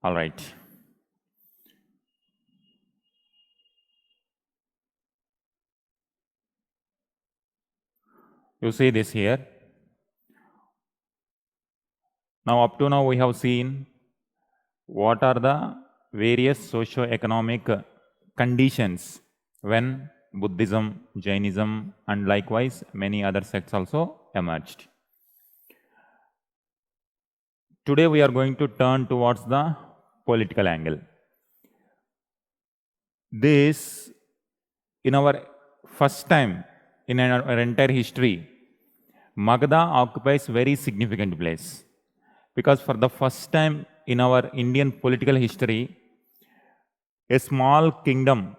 All right. You see this here. Now, up to now, we have seen what are the various socio-economic conditions when Buddhism, Jainism, and likewise many other sects also emerged. Today, we are going to turn towards the political angle. This, in our first time in our entire history, Magadha occupies very significant place because for the first time in our Indian political history, a small kingdom,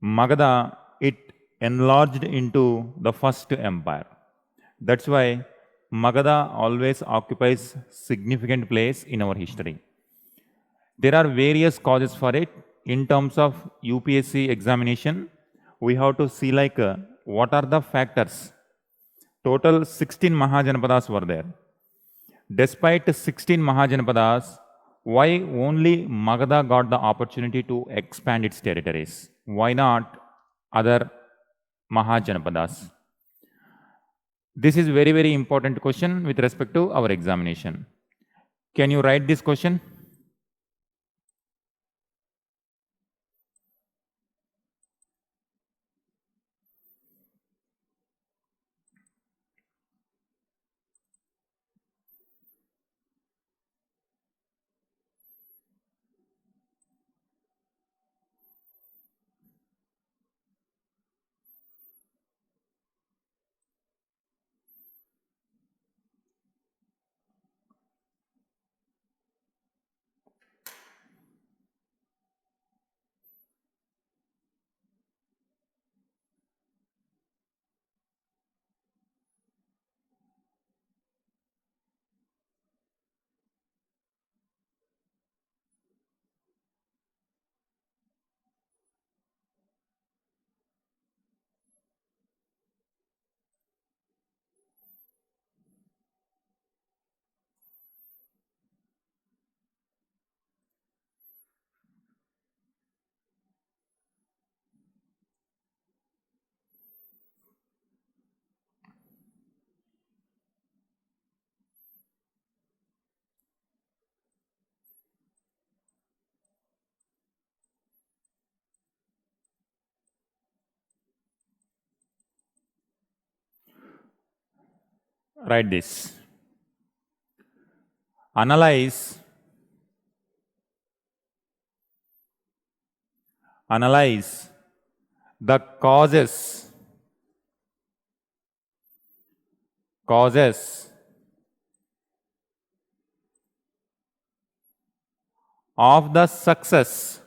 Magadha, it enlarged into the first empire. That's why Magadha always occupies significant place in our history. There are various causes for it. In terms of UPSC examination, we have to see like what are the factors. Total 16 Mahajanapadas were there. Despite 16 Mahajanapadas, why only Magadha got the opportunity to expand its territories? Why not other Mahajanapadas? This is very, very important question with respect to our examination. Can you write this question? Write this. Analyze the causes of the success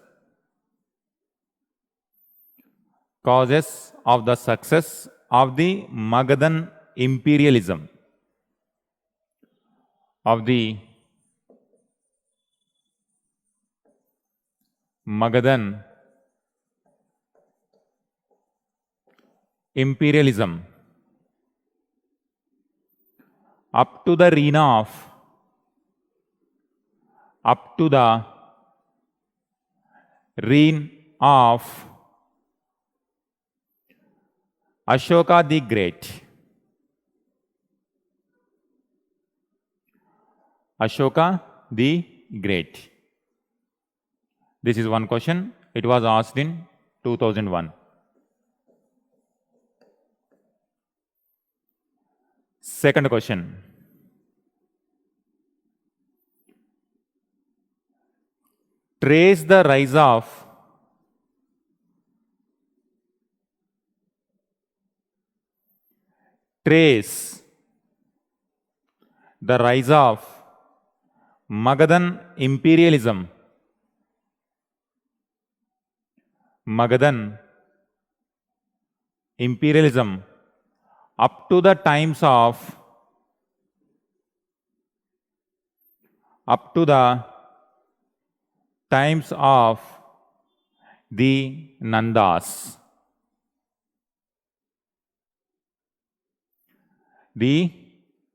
of the Magadhan imperialism, of the Magadhan imperialism up to the reign of Ashoka the Great. Ashoka the Great. This is one question. It was asked in 2001. Second question. Trace the rise of Magadhan imperialism up to the times of the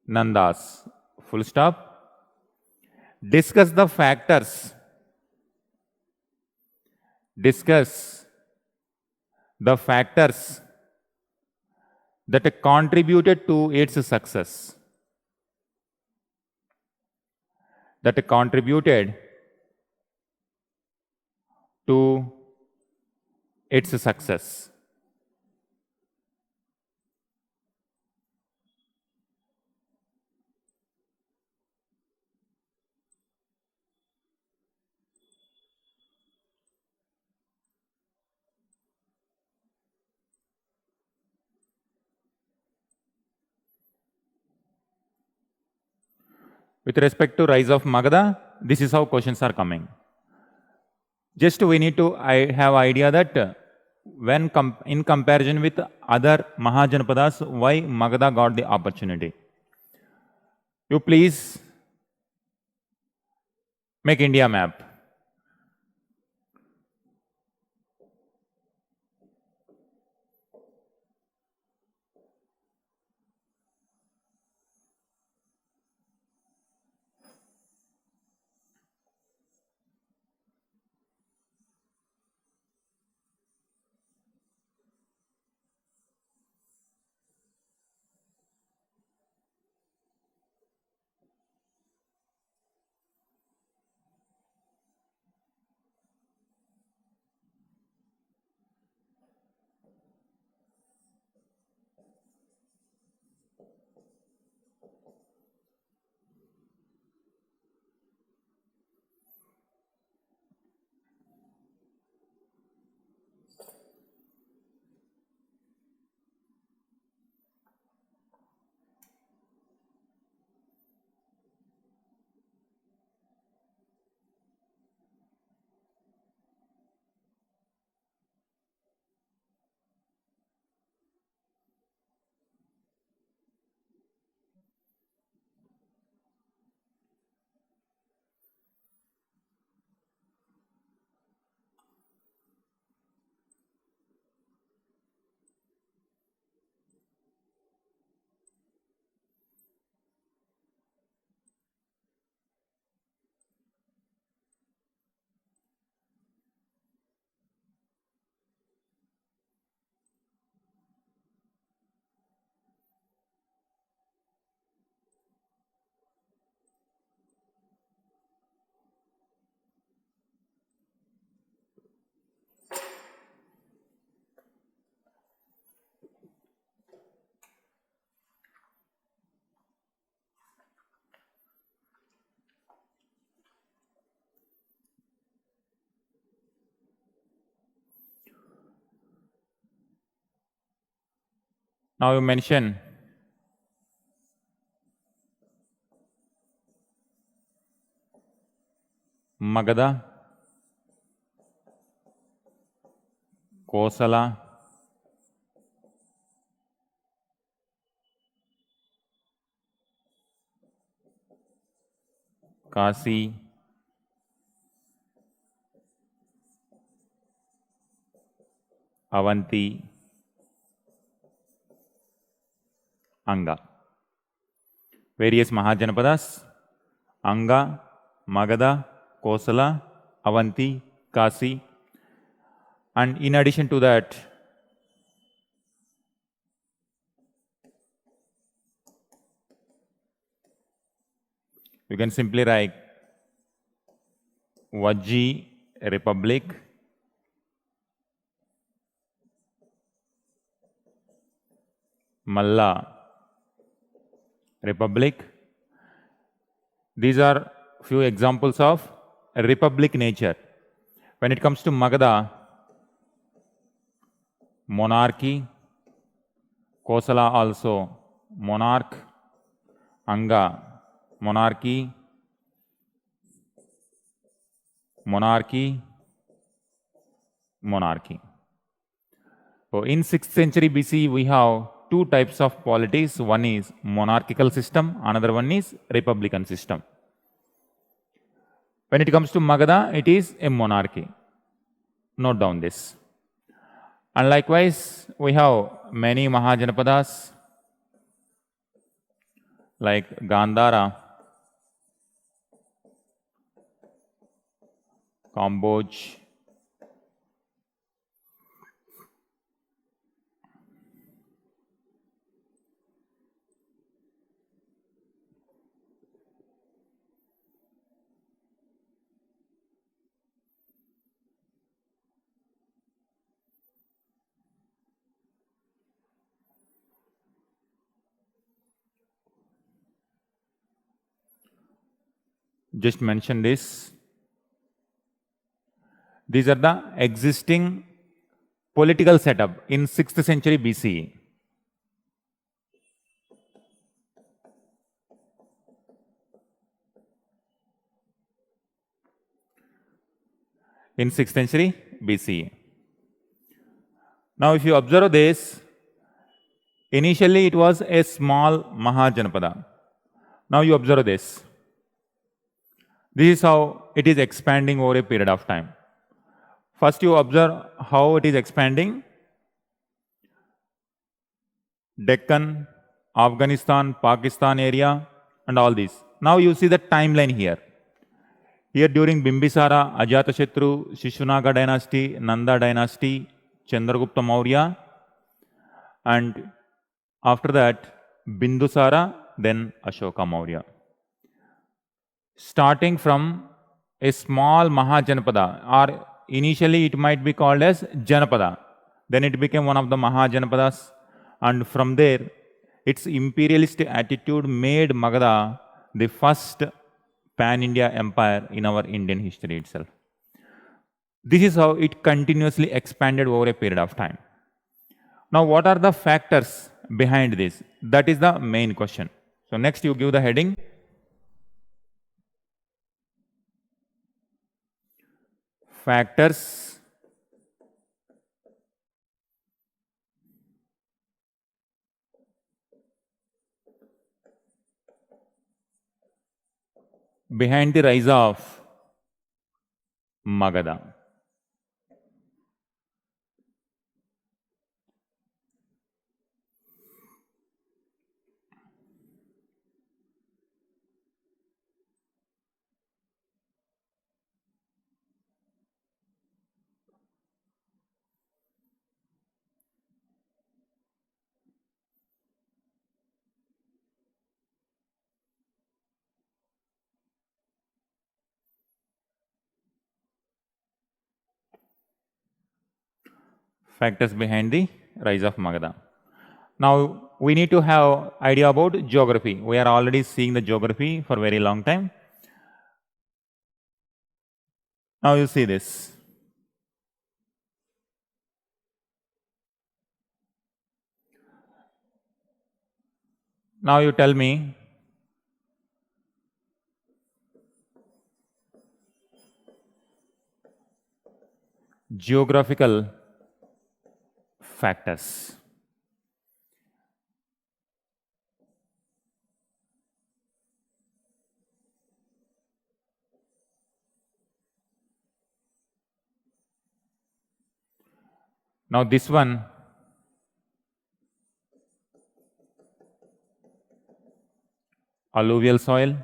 Nandas. Full stop. Discuss the factors. Discuss the factors that contributed to its success. That contributed to its success. With respect to rise of Magadha, this is how questions are coming. Just we need to have idea that when in comparison with other Mahajanapadas, why Magadha got the opportunity. You please make India map. Now you mention Magadha, Kosala, Kasi, Avanti, Anga. Various Mahajanapadas, Anga, Magadha, Kosala, Avanti, Kasi, and in addition to that, you can simply write Vajji Republic, Malla Republic. These are few examples of republic nature. When it comes to Magadha, monarchy, Kosala also monarch, Anga monarchy, monarchy, monarchy. So in 6th century BC, we have two types of polities. One is monarchical system, another one is republican system. When it comes to Magadha, it is a monarchy. Note down this. And likewise, we have many Mahajanapadas like Gandhara, Cambodge, just mention this. These are the existing political setup in 6th century BCE. In 6th century BCE. Now, if you observe this, initially it was a small Mahajanapada. Now you observe this. This is how it is expanding over a period of time. First, you observe how it is expanding. Deccan, Afghanistan, Pakistan area, and all this. Now you see the timeline here. Here during Bimbisara, Ajatashatru, Shishvanaga dynasty, Nanda dynasty, Chandragupta Maurya, and after that Bindusara, then Ashoka Maurya. Starting from a small Mahajanapada, or initially it might be called as Janapada. Then it became one of the Mahajanapadas, and from there its imperialist attitude made Magadha the first pan-India empire in our Indian history itself. This is how it continuously expanded over a period of time. Now, what are the factors behind this? That is the main question. So next you give the heading. Factors behind the rise of Magadha. Factors behind the rise of Magadha. Now, we need to have idea about geography. We are already seeing the geography for a very long time. Now you see this. Now you tell me, geographical factors. Now this one, alluvial soil.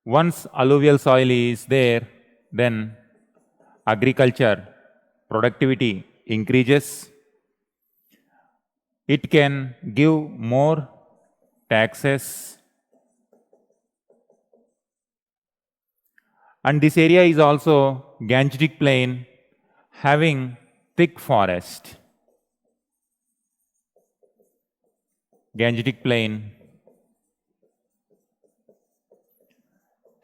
Once alluvial soil is there, then agriculture productivity increases. It can give more taxes. And this area is also Gangetic plain having thick forest. Gangetic plain,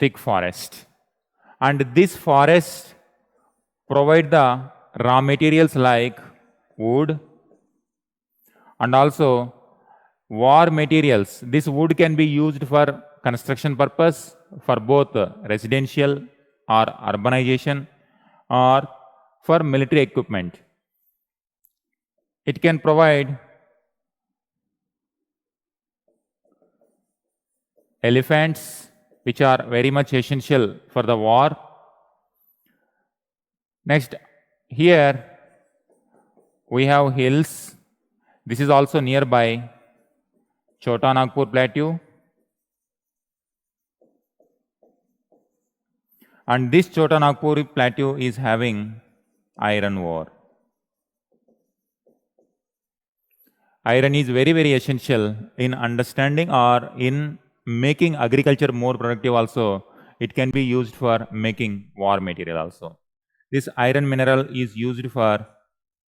thick forest. And this forest provide the raw materials like wood and also war materials. This wood can be used for construction purpose for both residential or urbanization or for military equipment. It can provide elephants, which are very much essential for the war. Next, here we have hills. This is also nearby Chota Nagpur plateau. And this Chota Nagpur plateau is having iron ore. Iron is very, very essential in understanding or in making agriculture more productive also. It can be used for making war material also. This iron mineral is used for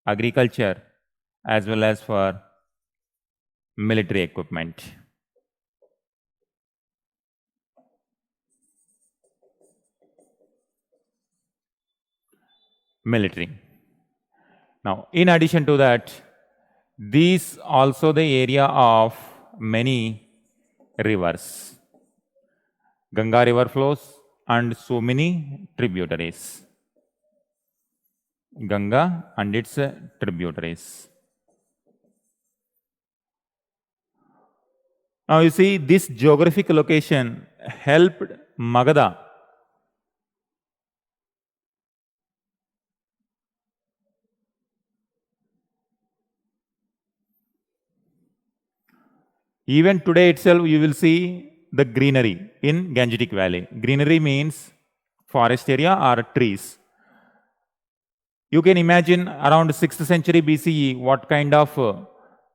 agriculture as well as for military equipment. Military. Now, in addition to that, these also the area of many rivers. Ganga river flows and so many tributaries. Ganga and its tributaries. Now you see this geographic location helped Magadha even today itself you will see the greenery in Gangetic Valley. Greenery means forest area or trees. You can imagine around 6th century BCE what kind of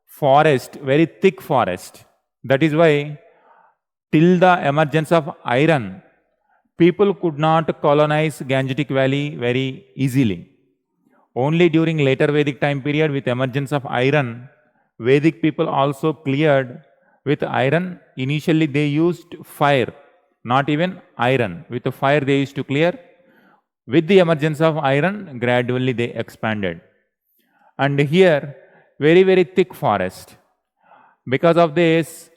forest, very thick forest. That is why till the emergence of iron, people could not colonize Gangetic Valley very easily. Only during later Vedic time period with emergence of iron, Vedic people also cleared with iron. Initially they used fire, not even iron. With the fire they used to clear. With the emergence of iron, gradually they expanded. And here, very, very thick forest. Because of this,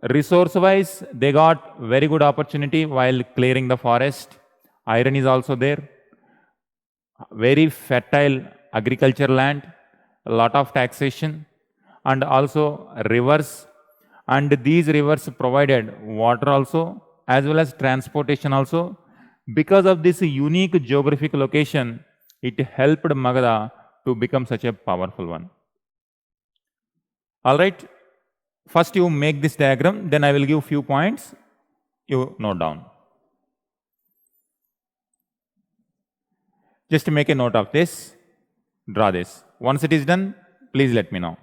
resource-wise, they got very good opportunity while clearing the forest. Iron is also there. Very fertile agriculture land, a lot of taxation, and also rivers. And these rivers provided water also, as well as transportation also. Because of this unique geographic location, it helped Magadha to become such a powerful one. All right. First you make this diagram, then I will give few points. You note down. Just make a note of this. Draw this. Once it is done, please let me know.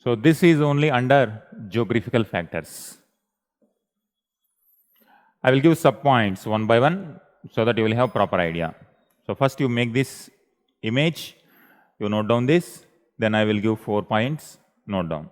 So this is only under geographical factors. I will give sub-points one by one so that you will have proper idea. So first you make this image, you note down this, then I will give 4 points, note down.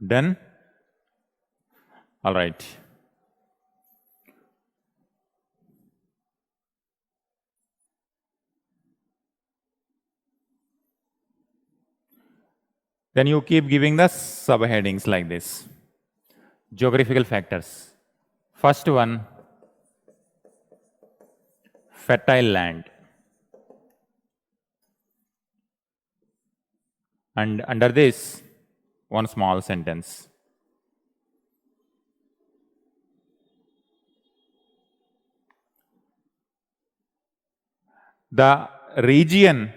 Done? All right. Then you keep giving the subheadings like this. Geographical factors. First one, fertile land. And under this, one small sentence. The region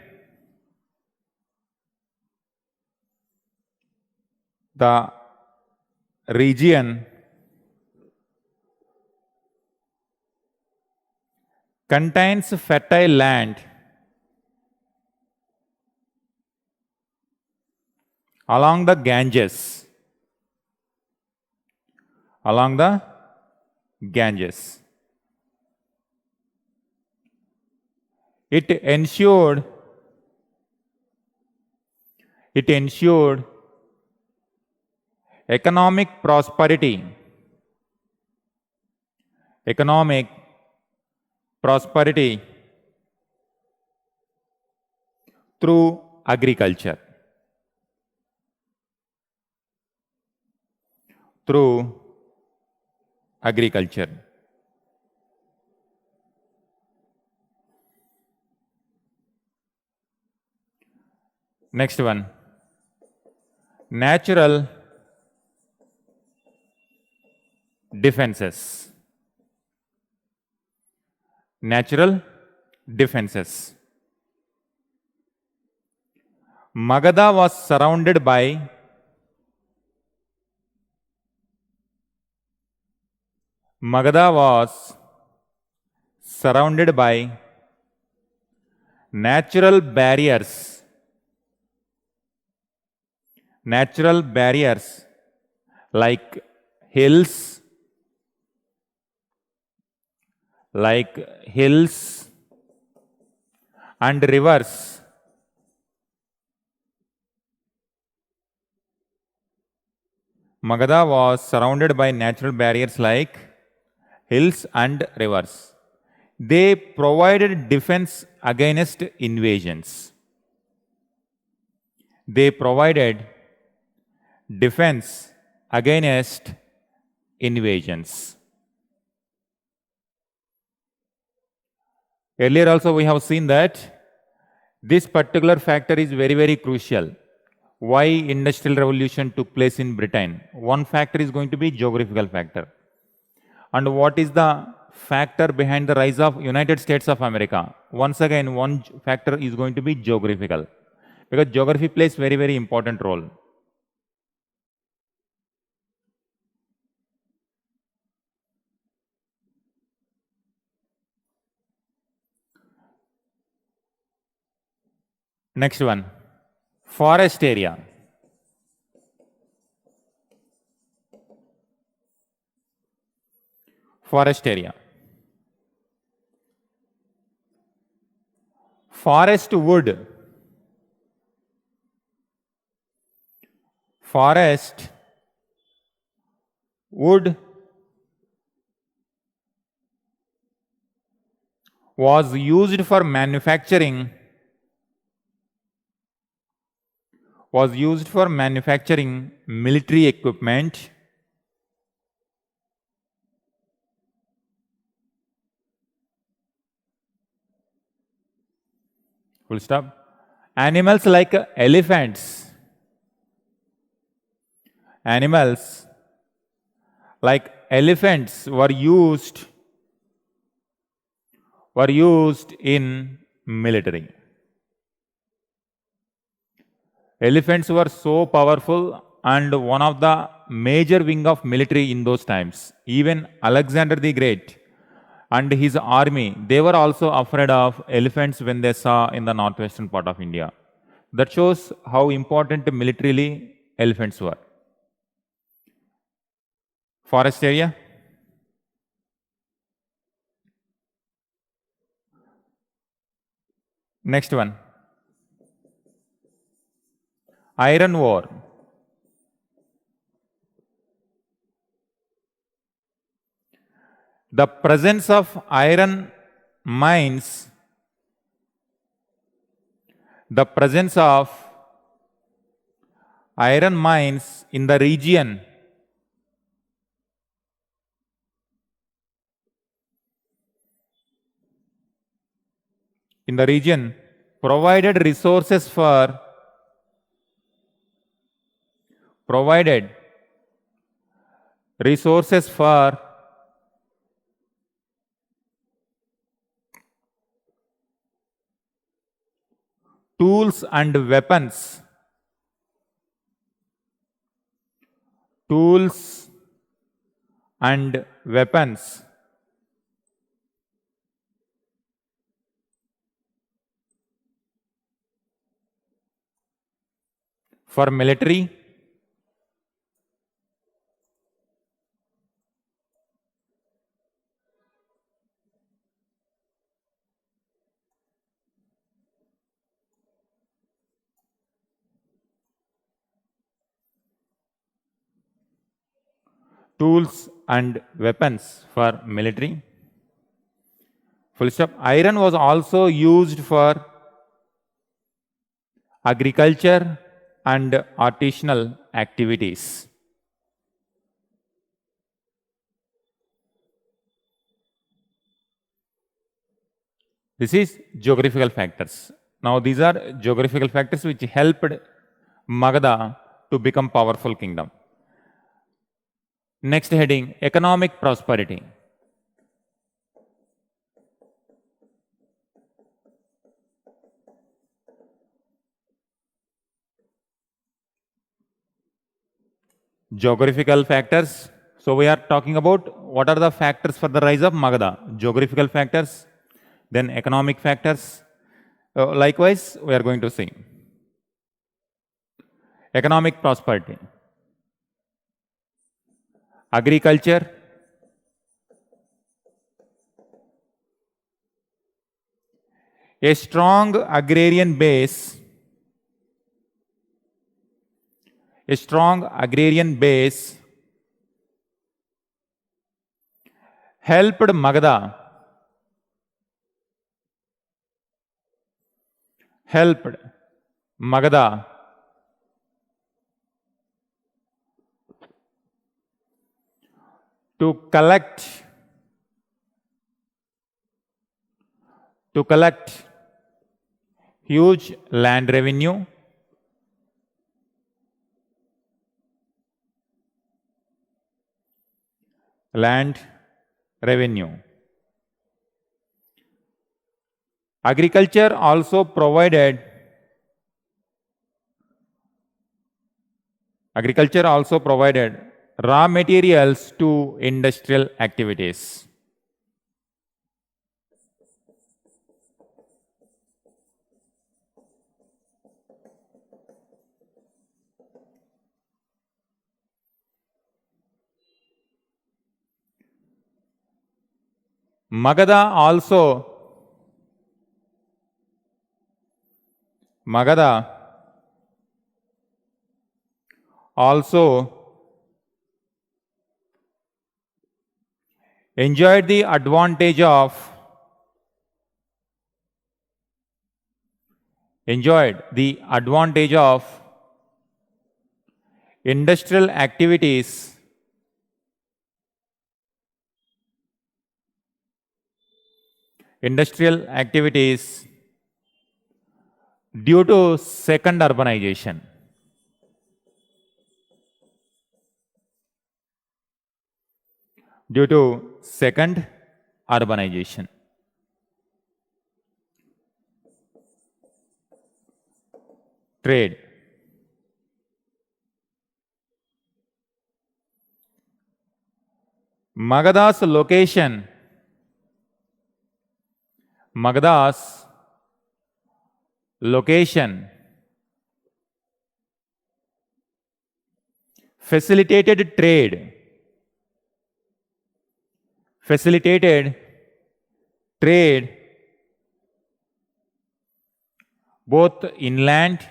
contains fertile land along the Ganges. It ensured economic prosperity through agriculture. Next one, natural defenses. Magadha was surrounded by natural barriers like hills and rivers. Magadha was surrounded by natural barriers like hills and rivers. They provided defense against invasions. Earlier also we have seen that this particular factor is very, very crucial. Why industrial revolution took place in Britain? One factor is going to be geographical factor. And what is the factor behind the rise of United States of America? Once again, one factor is going to be geographical, because geography plays very, very important role. Next one, forest area. Forest wood was used for manufacturing military equipment, full stop. Animals like elephants were used in military. Elephants were so powerful and one of the major wing of military in those times. Even Alexander the Great and his army, they were also afraid of elephants when they saw in the northwestern part of India. That shows how important militarily elephants were. Forest area. Next one, iron ore. The presence of iron mines, iron mines in the region provided resources for tools and weapons for military, tools and weapons for military. Full stop. Iron was also used for agriculture and artisanal activities. This is geographical factors. Now these are geographical factors which helped Magadha to become powerful kingdom. Next heading, economic prosperity. Geographical factors. So we are talking about what are the factors for the rise of Magadha. Geographical factors, then economic factors. Likewise, we are going to see economic prosperity. Agriculture, a strong agrarian base helped Magadha to collect huge land revenue, Agriculture also provided raw materials to industrial activities. Magadha also enjoyed the advantage of industrial activities due to second urbanization. Trade. Magadha's location facilitated trade both inland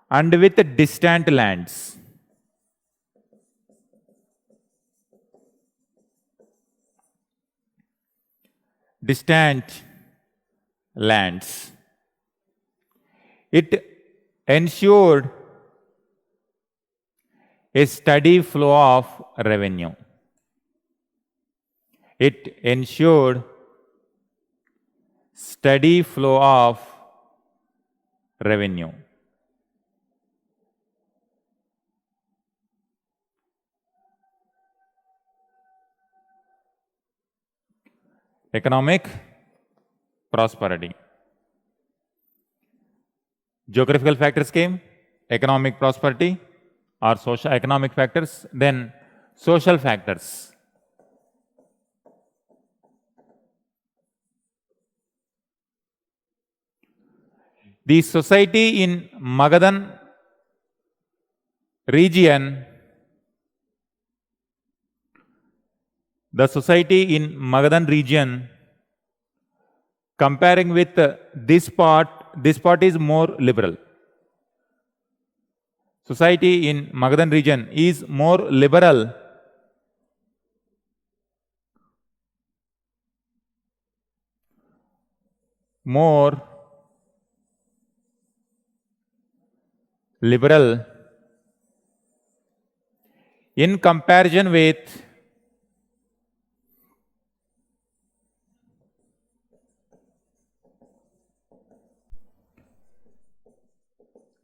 and with distant lands. distant lands. It ensured a steady flow of revenue. It ensured steady flow of revenue. Economic prosperity. Geographical factors came, economic prosperity or social economic factors, then social factors. The society in Magadhan region, comparing with this part is more liberal. Society in Magadhan region is more liberal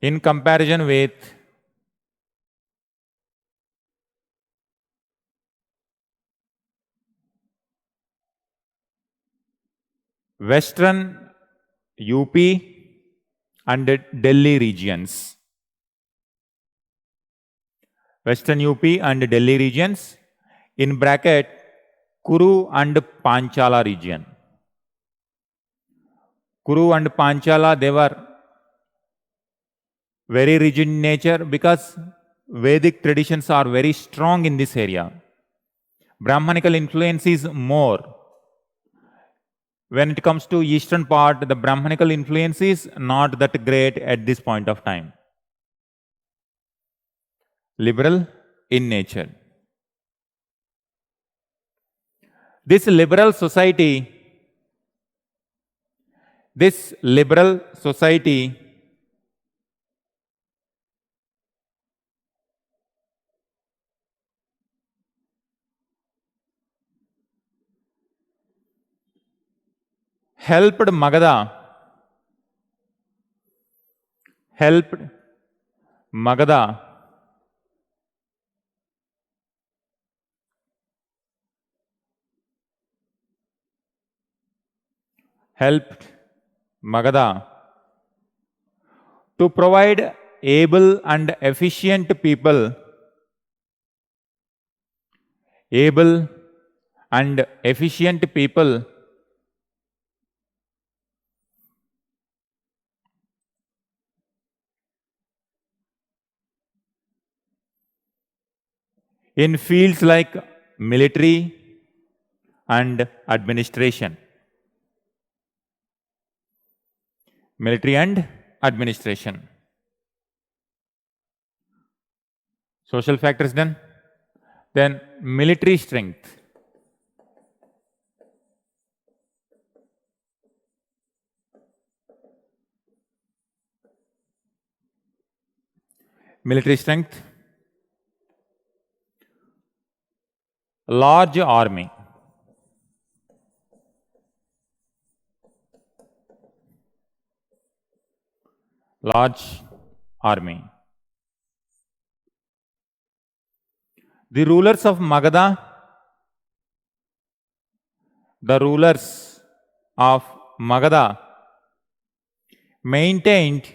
in comparison with Western UP and Delhi regions. Western UP and Delhi regions, in bracket Kuru and Panchala region. Kuru and Panchala, they were very rigid in nature because Vedic traditions are very strong in this area. Brahmanical influence is more. When it comes to eastern part, the Brahmanical influence is not that great at this point of time. Liberal in nature. This liberal society helped Magadha to provide able and efficient people in fields like military and administration. Social factors done. Then military strength. Large army. The rulers of Magadha, maintained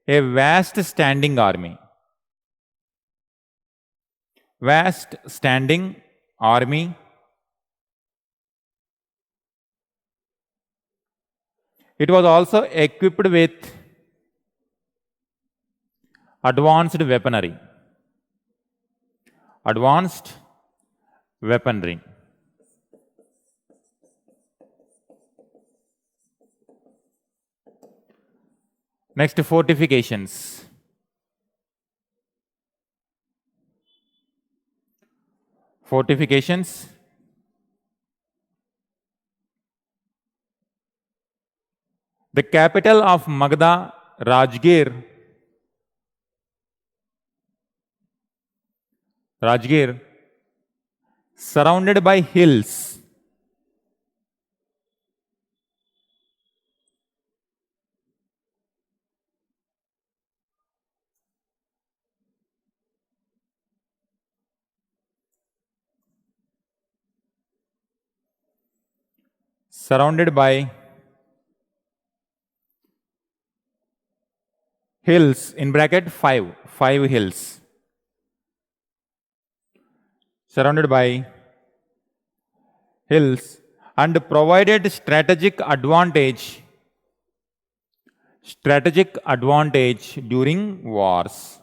a vast standing army. It was also equipped with advanced weaponry. Next, fortifications. The capital of Magadha, Rajgir, surrounded by hills. Surrounded by hills, in bracket five hills. Surrounded by hills and provided strategic advantage during wars.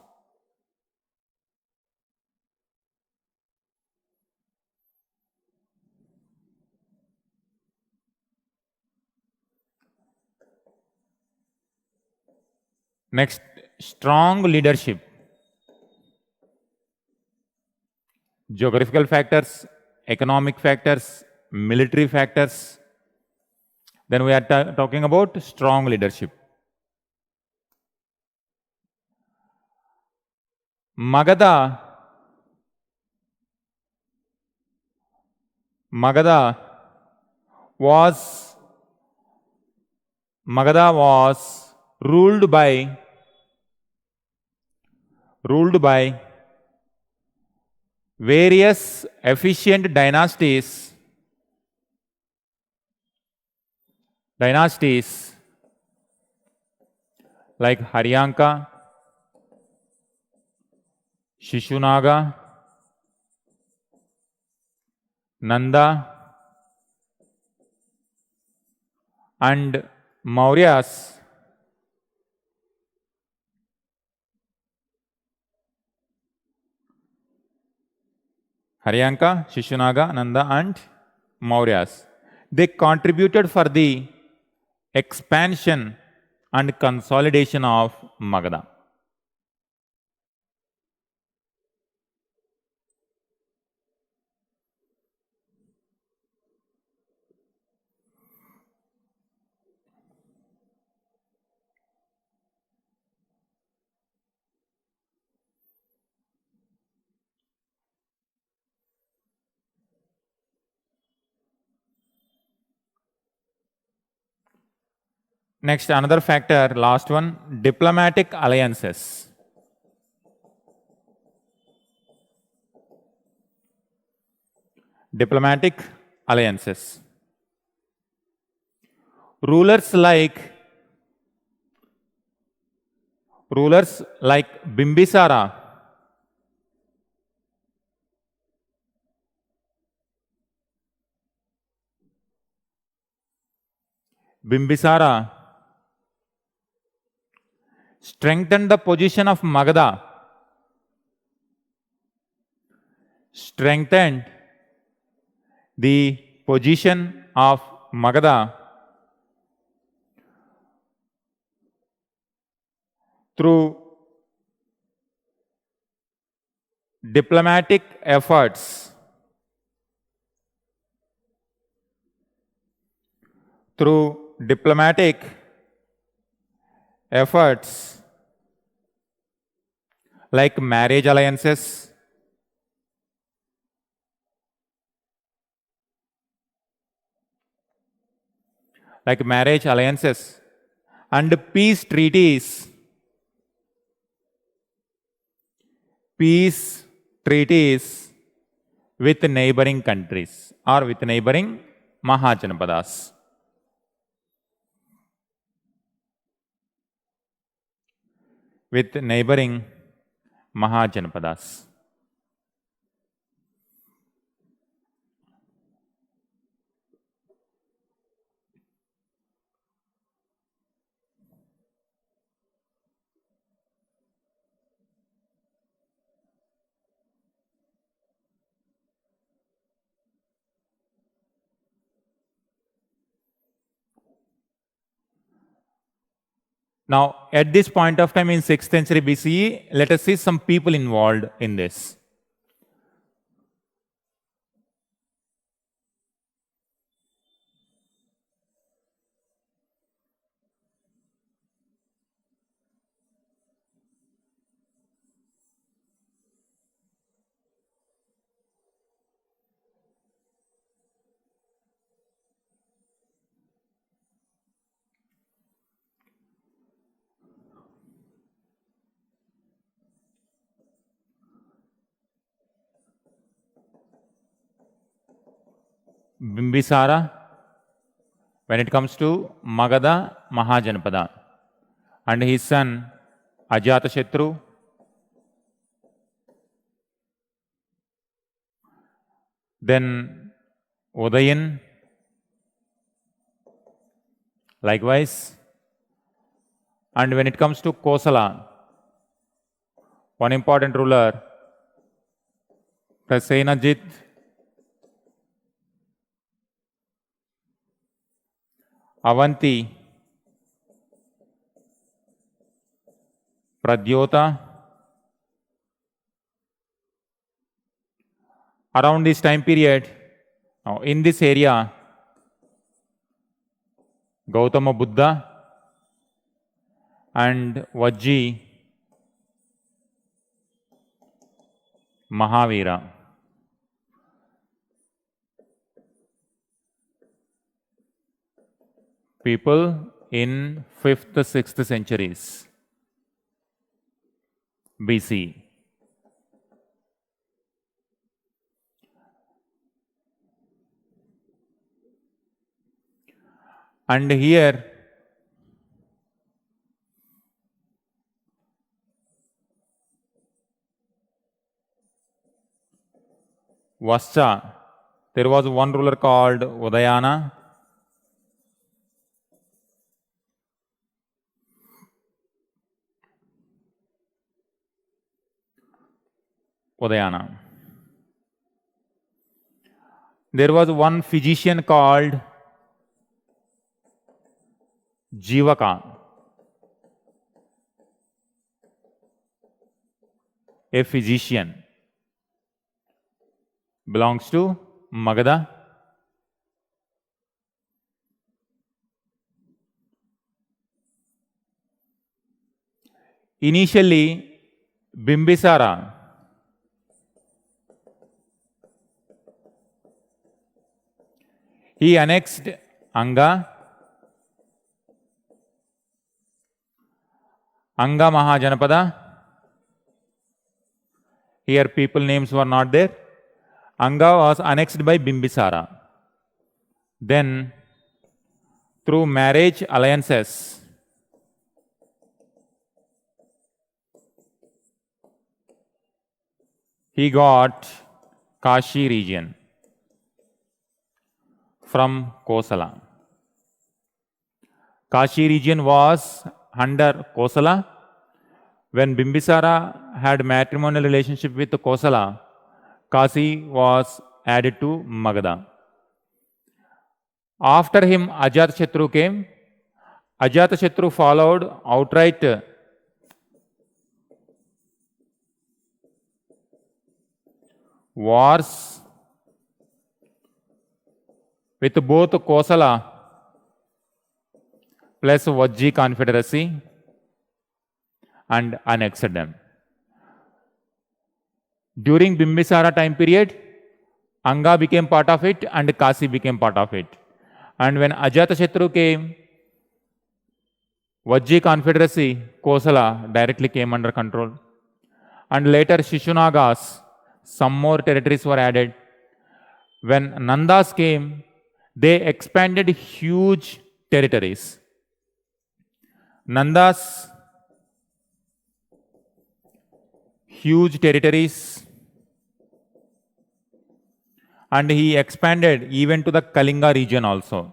Next, strong leadership. Geographical factors, economic factors, military factors. Then we are talking about strong leadership. Magadha was ruled by various efficient dynasties like Haryanka, Shishunaga, Nanda, and Mauryas. Haryanka, Shishunaga, Nanda, and Mauryas. They contributed for the expansion and consolidation of Magadha. Next, another factor, last one, diplomatic alliances. Diplomatic alliances. Rulers like Bimbisara strengthened the position of Magadha. Strengthened the position of Magadha through diplomatic efforts. Through diplomatic efforts like marriage alliances, and peace treaties with neighboring countries or with neighboring Mahajanapadas. With neighboring Mahajanapadas. Now, at this point of time in 6th century BCE, let us see some people involved in this. Bimbisara, when it comes to Magadha Mahajanapada, and his son Ajatashatru, then Udayan, likewise, and when it comes to Kosala, one important ruler, Prasenajit, Avanti, Pradyota. Around this time period, in this area, Gautama Buddha and Vajji Mahavira. People in 5th, 6th centuries BC. And here Vascha, there was one ruler called Udayana. Udayana. There was one physician called Jivaka, a physician, belongs to Magadha. Initially, Bimbisara he annexed Anga Mahajanapada. Here people names were not there. Anga was annexed by Bimbisara. Then through marriage alliances, he got Kashi region from Kosala. Kashi region was under Kosala. When Bimbisara had matrimonial relationship with Kosala, Kashi was added to Magadha. After him, Ajatashatru came. Ajatashatru followed outright wars with both Kosala plus Vajji confederacy and annexed them. During Bimbisara time period, Anga became part of it and Kashi became part of it. And when Ajatashatru came, Vajji confederacy, Kosala directly came under control. And later Shishunagas, some more territories were added. When Nandas came, they expanded huge territories. Nandas, huge territories, and he expanded even to the Kalinga region also.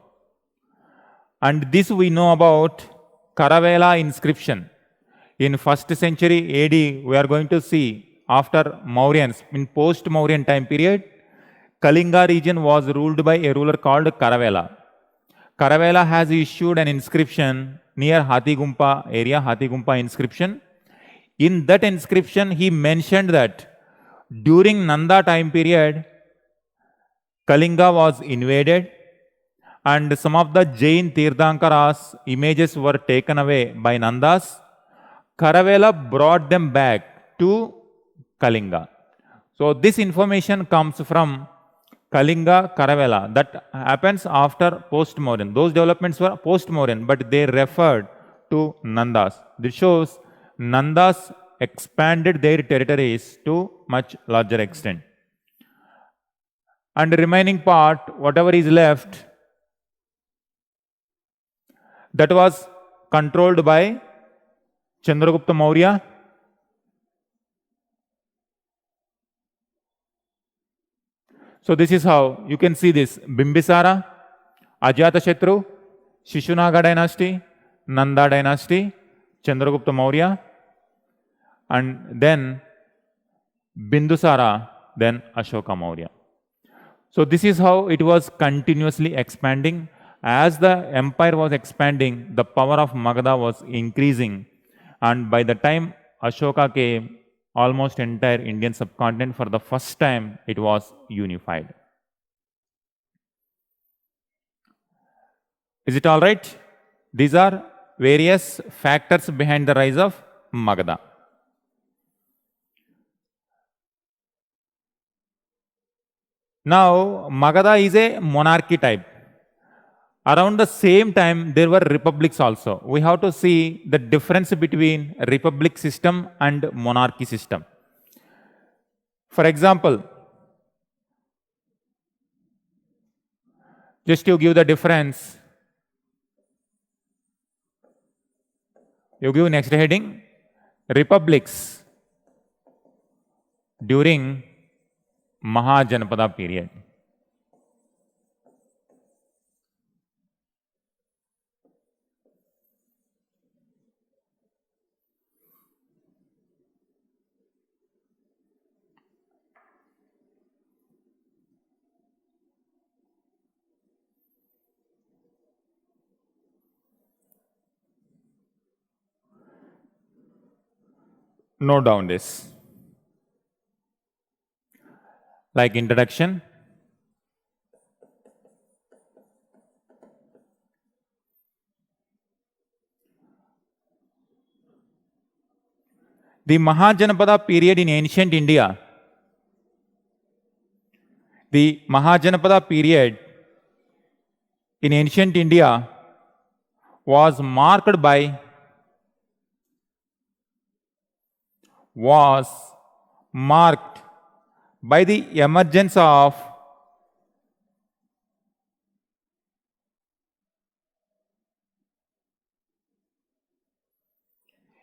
And this we know about Karavela inscription. In 1st century AD, we are going to see after Mauryans, in post-Mauryan time period, Kalinga region was ruled by a ruler called Karavela. Karavela has issued an inscription near Hathigumpa area, Hathigumpa inscription. In that inscription, he mentioned that during Nanda time period, Kalinga was invaded and some of the Jain Tirthankaras images were taken away by Nandas. Karavela brought them back to Kalinga. So this information comes from Kalinga Karavela. That happens after post-Mauryan. Those developments were post-Mauryan, but they referred to Nandas. This shows Nandas expanded their territories to much larger extent. and the remaining part, whatever is left, that was controlled by Chandragupta Maurya. So this is how you can see this: Bimbisara, Ajatashatru, Shishunaga dynasty, Nanda dynasty, Chandragupta Maurya, and then Bindusara, then Ashoka Maurya. So this is how it was continuously expanding. As the empire was expanding, the power of Magadha was increasing, and by the time Ashoka came, almost entire Indian subcontinent, for the first time, it was unified. Is it all right? These are various factors behind the rise of Magadha. Now, Magadha is a monarchy type. Around the same time, there were republics also. We have to see the difference between republic system and monarchy system. For example, just to give the difference, you give next heading, republics during Mahajanapada period. Note down this. Like introduction, the Mahajanapada period in ancient India, the Mahajanapada period in ancient India was marked by the emergence of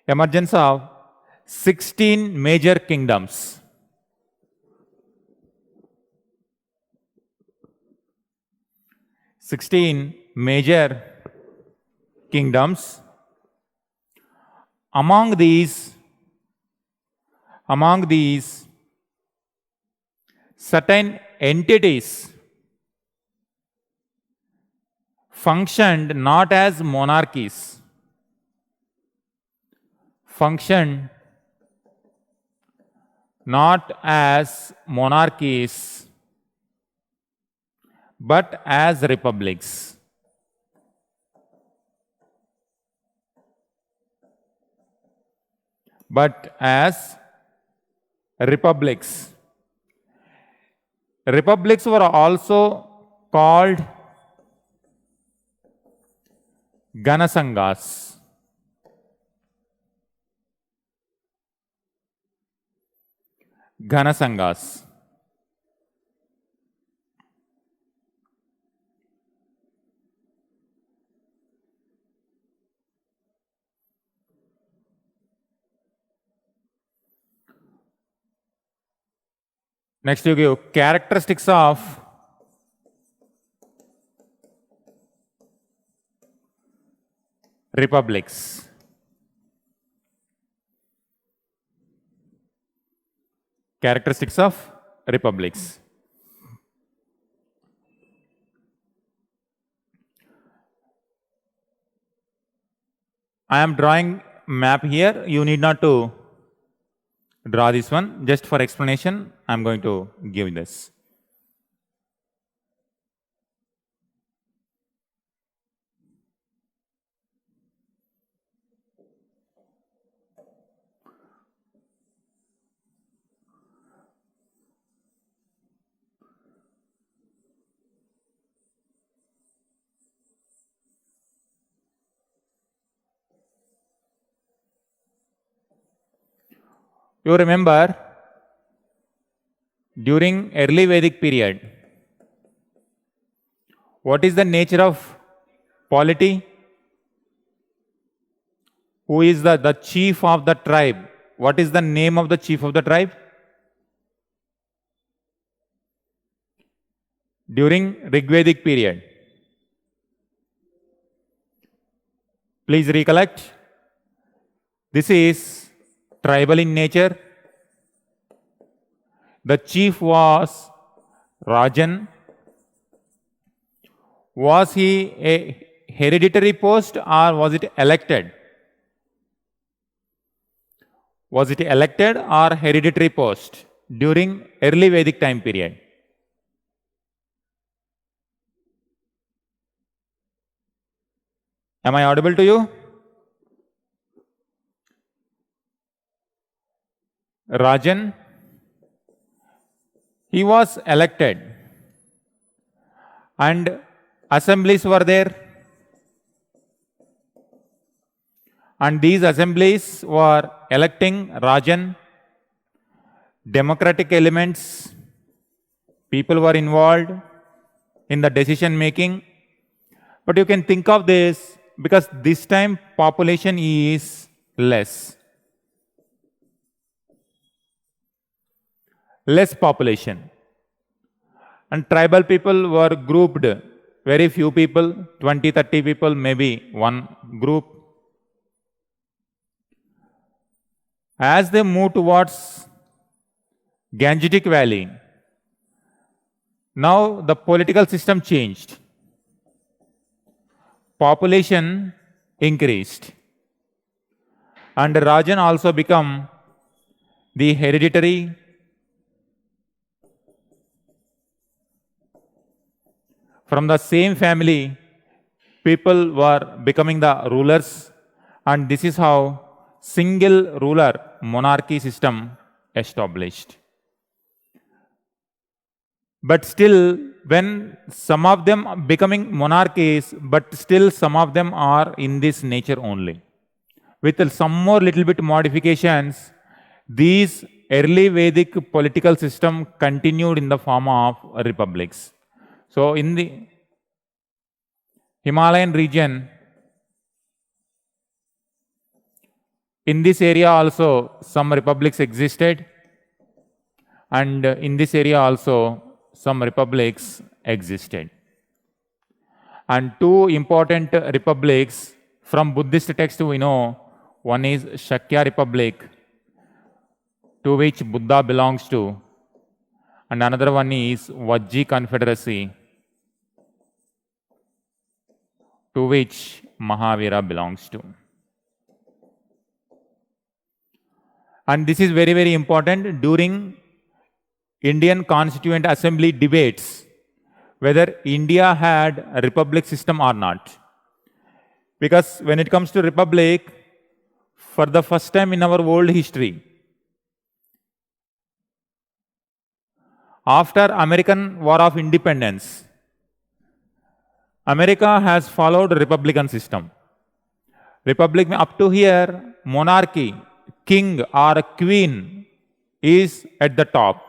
emergence of 16 major kingdoms. Among these, certain entities functioned not as monarchies, but as republics. Republics were also called Ganasanghas. Next, you give characteristics of republics. Characteristics of republics. I am drawing map here. You need not to draw this one. Just for explanation, I am going to give this. You remember, during early Vedic period, What is the nature of polity? Who is the chief of the tribe? What is the name of the chief of the tribe? During Rigvedic period. Please recollect. This is tribal in nature. The chief was Rajan. Was he a hereditary post or was it elected? Was it elected or hereditary post during early Vedic time period? Am I audible to you? Rajan, he was elected and assemblies were there, and these assemblies were electing Rajan. Democratic elements, people were involved in the decision making. But you can think of this because this time population is less population, and tribal people were grouped, very few people, 20-30 people, maybe one group. As they move towards Gangetic Valley, now the political system changed. Population increased, and Rajan also become the hereditary. From the same family, people were becoming the rulers, and this is how single ruler monarchy system established. But still, when some of them becoming monarchies, but still some of them are in this nature only. With some more little bit modifications, these early Vedic political system continued in the form of republics. So in the Himalayan region, in this area also some republics existed, and in this area also some republics existed. And two important republics from Buddhist text we know, one is Shakya Republic, to which Buddha belongs to, and another one is Vajji Confederacy, to which Mahavira belongs to. And this is very, very important during Indian Constituent Assembly debates, whether India had a republic system or not. Because when it comes to republic, for the first time in our world history, after American War of Independence, America has followed republican system. Republic up to here, monarchy, king or queen is at the top.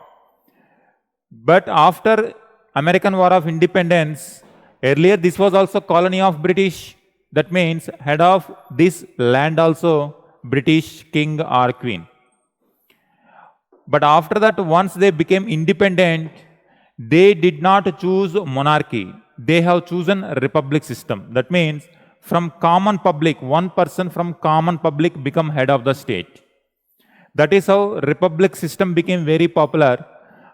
But after American War of Independence, earlier this was also colony of British. That means head of this land also British king or queen. But after that, once they became independent, they did not choose monarchy. They have chosen a republic system. That means from common public, one person from common public become head of the state. That is how republic system became very popular,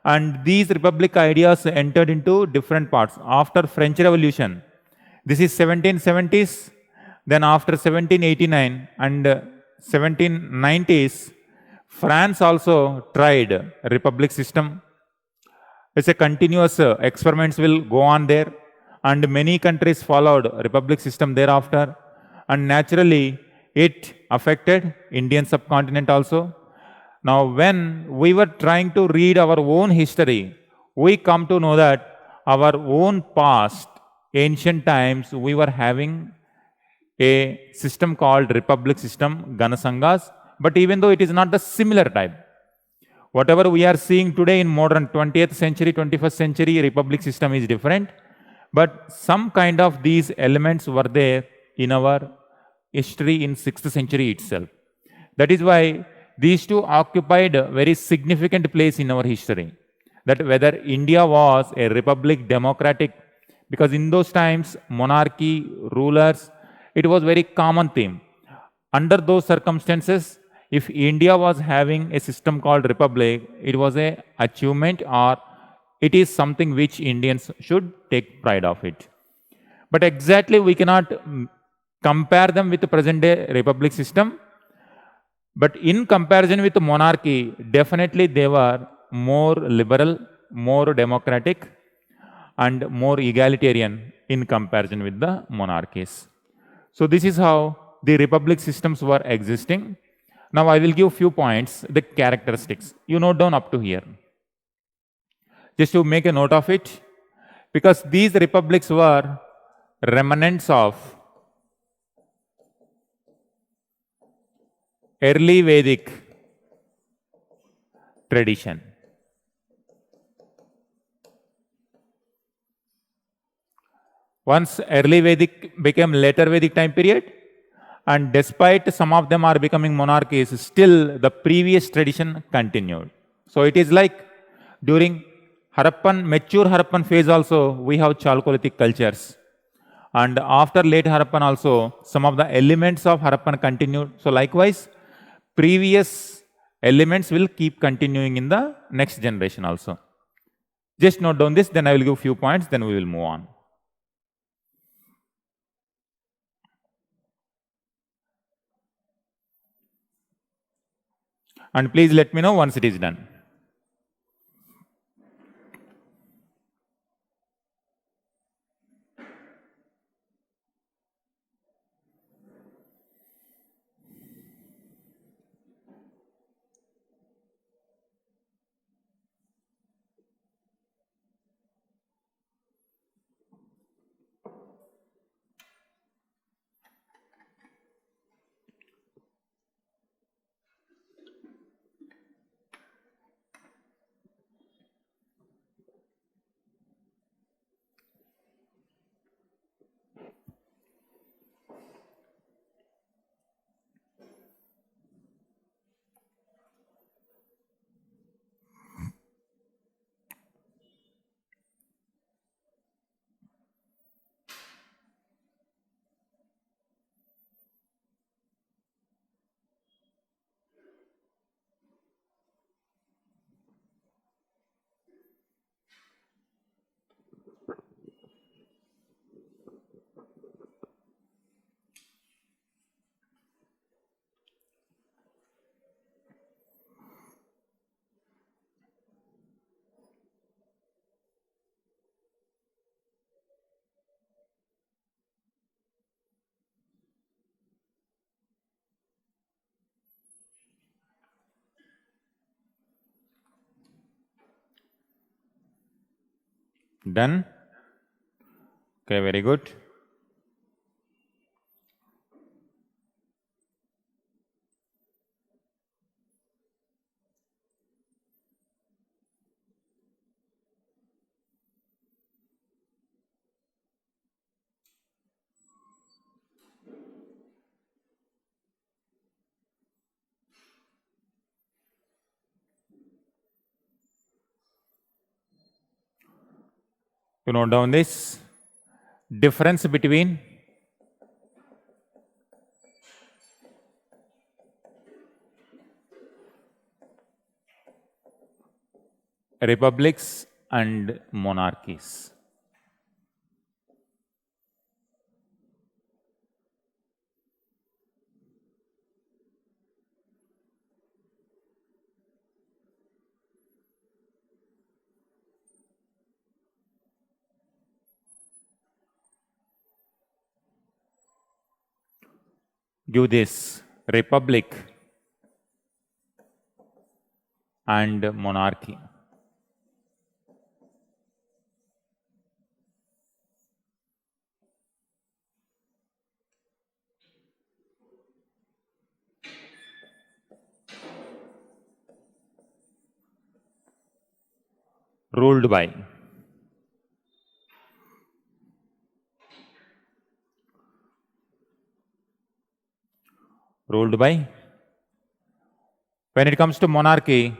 and these republic ideas entered into different parts. After French Revolution, this is 1770s, then after 1789 and 1790s, France also tried a republic system. It's a continuous experiments will go on there, and many countries followed republic system thereafter, and naturally it affected Indian subcontinent also. Now when we were trying to read our own history, we come to know that our own past, ancient times, we were having a system called republic system, Ganasanghas, but even though it is not the similar type, whatever we are seeing today in modern 20th century, 21st century republic system is different. But some kind of these elements were there in our history in 6th century itself. That is why these two occupied a very significant place in our history. That whether India was a republic, democratic, because in those times, monarchy, rulers, it was very common theme. Under those circumstances, if India was having a system called republic, it was a achievement or it is something which Indians should take pride of it. But exactly we cannot compare them with the present day republic system. But in comparison with the monarchy, definitely they were more liberal, more democratic, and more egalitarian in comparison with the monarchies. So this is how the republic systems were existing. Now I will give few points, the characteristics. You note down up to here. Just to make a note of it, because these republics were remnants of early Vedic tradition. Once early Vedic became later Vedic time period, and despite some of them are becoming monarchies, still the previous tradition continued. So it is like during Harappan, mature Harappan phase also, we have Chalcolithic cultures. And after late Harappan also, some of the elements of Harappan continued. So likewise, previous elements will keep continuing in the next generation also. Just note down this, then I will give few points, then we will move on. And please let me know once it is done. Done? Okay, very good. You note down this difference between republics and monarchies. Give this republic and monarchy. Ruled by. ruled by. When it comes to monarchy,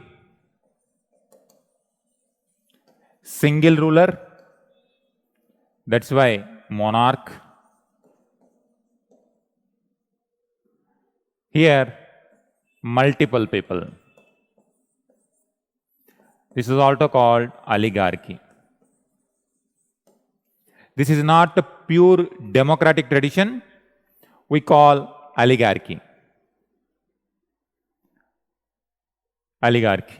single ruler, that's why monarch. Here, multiple people. This is also called oligarchy. This is not a pure democratic tradition. We call oligarchy. Oligarchy.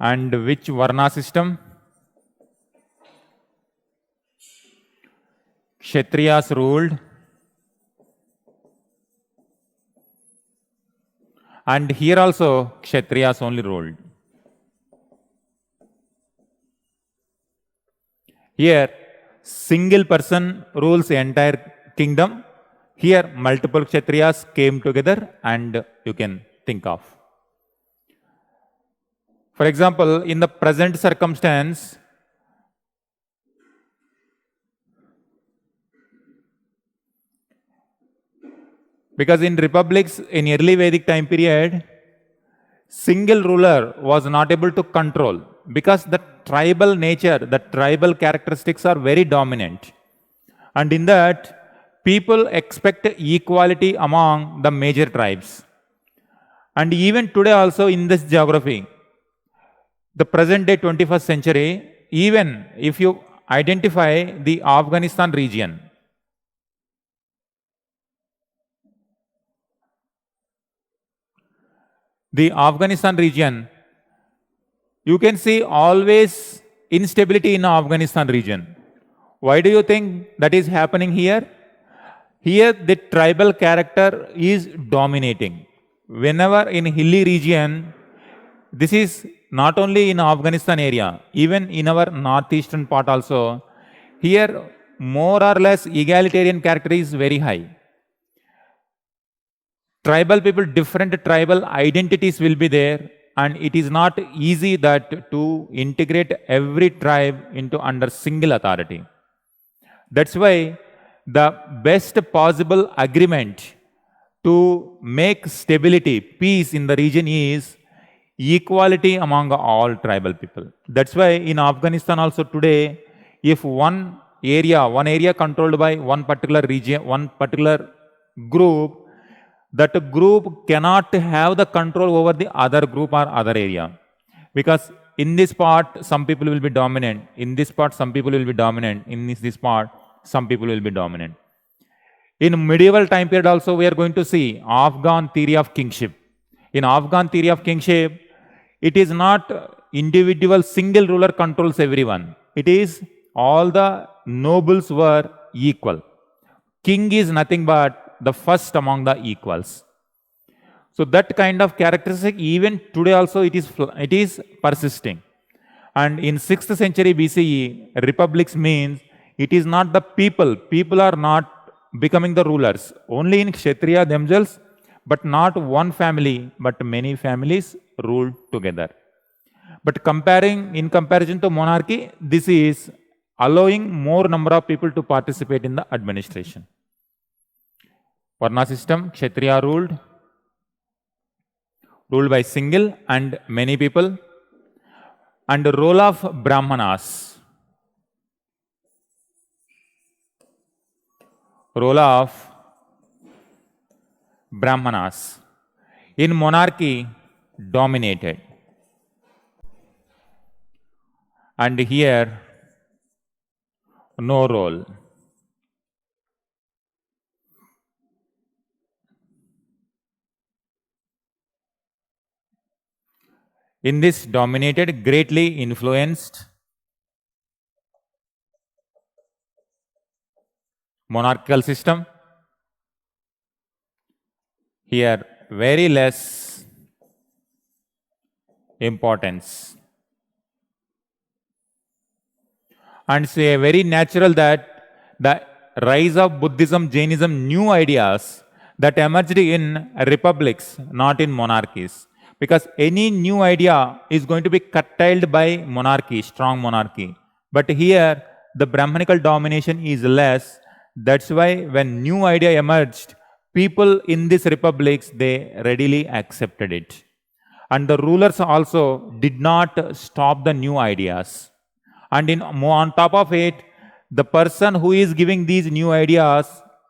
And which Varna system? Kshatriyas ruled. And here also Kshatriyas only ruled. Here, single person rules the entire kingdom. Here, multiple Kshatriyas came together, and you can think of. For example, in the present circumstance, because in republics in early Vedic time period, single ruler was not able to control because the tribal nature, the tribal characteristics are very dominant. And in that, people expect equality among the major tribes. And even today also in this geography, the present day 21st century, even if you identify the Afghanistan region, you can see always instability in Afghanistan region. Why do you think that is happening here? Here the tribal character is dominating. Whenever in hilly region, this is not only in Afghanistan area, even in our northeastern part also, here more or less egalitarian character is very high. Tribal people, different tribal identities will be there, and it is not easy that to integrate every tribe into under single authority. That's why the best possible agreement to make stability, peace in the region is equality among all tribal people. That's why in Afghanistan also today, if one area controlled by one particular region, one particular group, that group cannot have the control over the other group or other area. Because in this part, some people will be dominant. In this part, some people will be dominant. In this part, some people will be dominant. In medieval time period also, we are going to see Afghan theory of kingship. In Afghan theory of kingship, it is not individual single ruler controls everyone. It is all the nobles were equal. King is nothing but the first among the equals. So that kind of characteristic even today also it is persisting. And in 6th century BCE, republics means it is not the people. People are not becoming the rulers. Only in Kshatriya themselves, but not one family, but many families rule together. But in comparison to monarchy, this is allowing more number of people to participate in the administration. Varna system, Kshatriya ruled by single and many people. And the role of Brahmanas. Role of Brahmanas in monarchy dominated. And here, no role. In this dominated, greatly influenced monarchical system. Here, very less importance. And it's very natural that the rise of Buddhism, Jainism, new ideas that emerged in republics, not in monarchies. Because any new idea is going to be curtailed by monarchy, strong monarchy. But here, the Brahmanical domination is less. That's why when new idea emerged, people in these republics, they readily accepted it. And the rulers also did not stop the new ideas. And on top of it, the person who is giving these new ideas,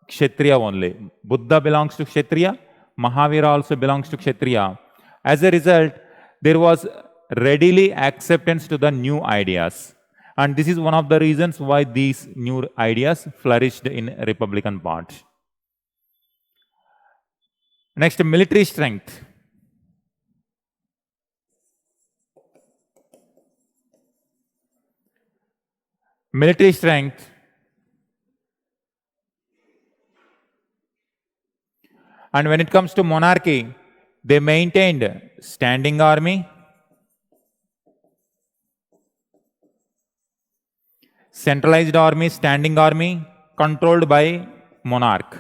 Kshatriya only. Buddha belongs to Kshatriya, Mahavira also belongs to Kshatriya. As a result, there was readily acceptance to the new ideas. And this is one of the reasons why these new ideas flourished in Republican part. Next, military strength. Military strength. And when it comes to monarchy, they maintained standing army, centralized army, standing army, controlled by monarch.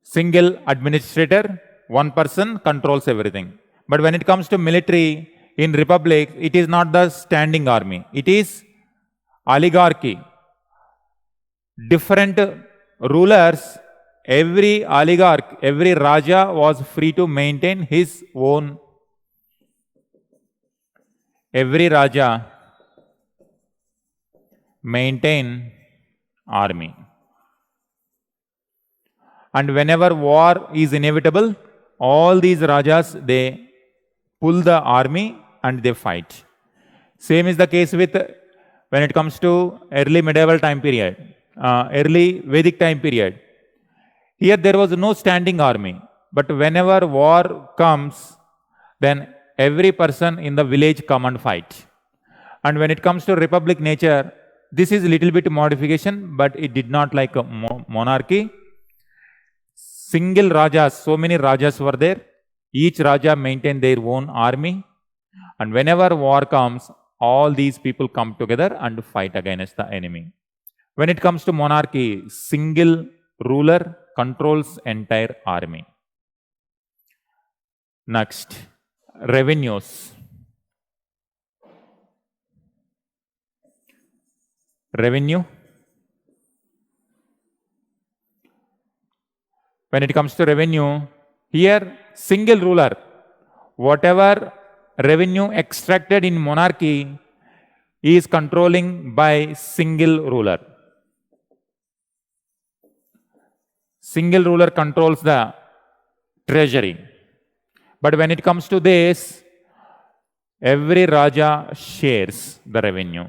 Single administrator, one person controls everything. But when it comes to military, in republic, it is not the standing army. It is oligarchy. Different rulers, every oligarch, every Raja was free to maintain his own. Every Raja maintain army. And whenever war is inevitable, all these Rajas, they pull the army and they fight. Same is the case with when it comes to early medieval time period, early Vedic time period. Here there was no standing army, but whenever war comes, then every person in the village come and fight. And when it comes to republic nature, this is a little bit modification, but it did not like a monarchy. Single Rajas, so many Rajas were there. Each Raja maintained their own army. And whenever war comes, all these people come together and fight against the enemy. When it comes to monarchy, single ruler controls entire army. Next, revenues. Revenue. When it comes to revenue, here single ruler, whatever revenue extracted in monarchy is controlling by single ruler. Single ruler controls the treasury. But when it comes to this, every Raja shares the revenue.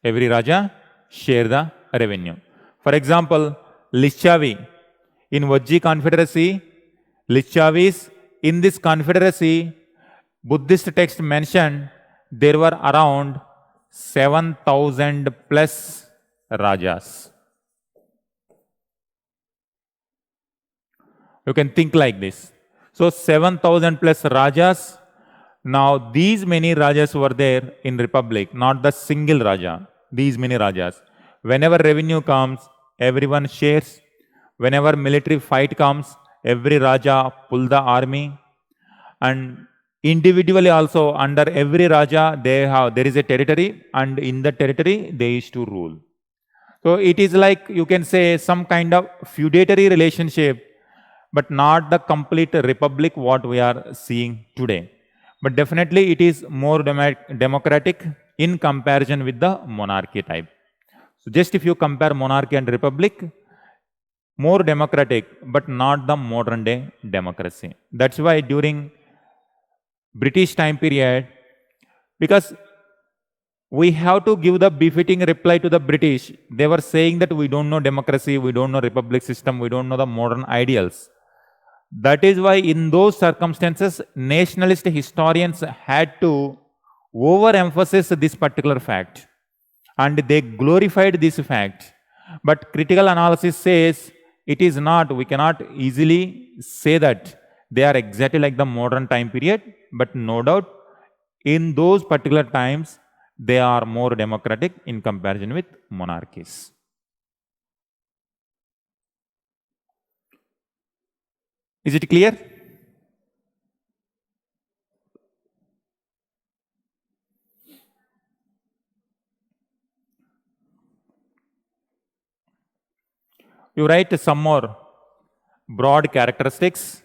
Every Raja share the revenue. For example, Lichavi. In Vajji Confederacy, Lichavis, in this confederacy, Buddhist text mentioned there were around 7,000 plus Rajas. You can think like this. So 7,000 plus Rajas. Now these many Rajas were there in Republic, not the single Raja. These many Rajas. Whenever revenue comes, everyone shares. Whenever military fight comes, every Raja pull the army. And individually also, under every Raja, there is a territory, and in the territory, they used to rule. So it is like, you can say, some kind of feudatory relationship, but not the complete republic what we are seeing today. But definitely it is more democratic in comparison with the monarchy type. So just if you compare monarchy and republic, more democratic, but not the modern day democracy. That's why during British time period, because we have to give the befitting reply to the British, they were saying that we don't know democracy, we don't know republic system, we don't know the modern ideals. That is why in those circumstances, nationalist historians had to overemphasize this particular fact. And they glorified this fact. But critical analysis says it is not, we cannot easily say that they are exactly like the modern time period, but no doubt in those particular times, they are more democratic in comparison with monarchies. Is it clear? You write some more broad characteristics.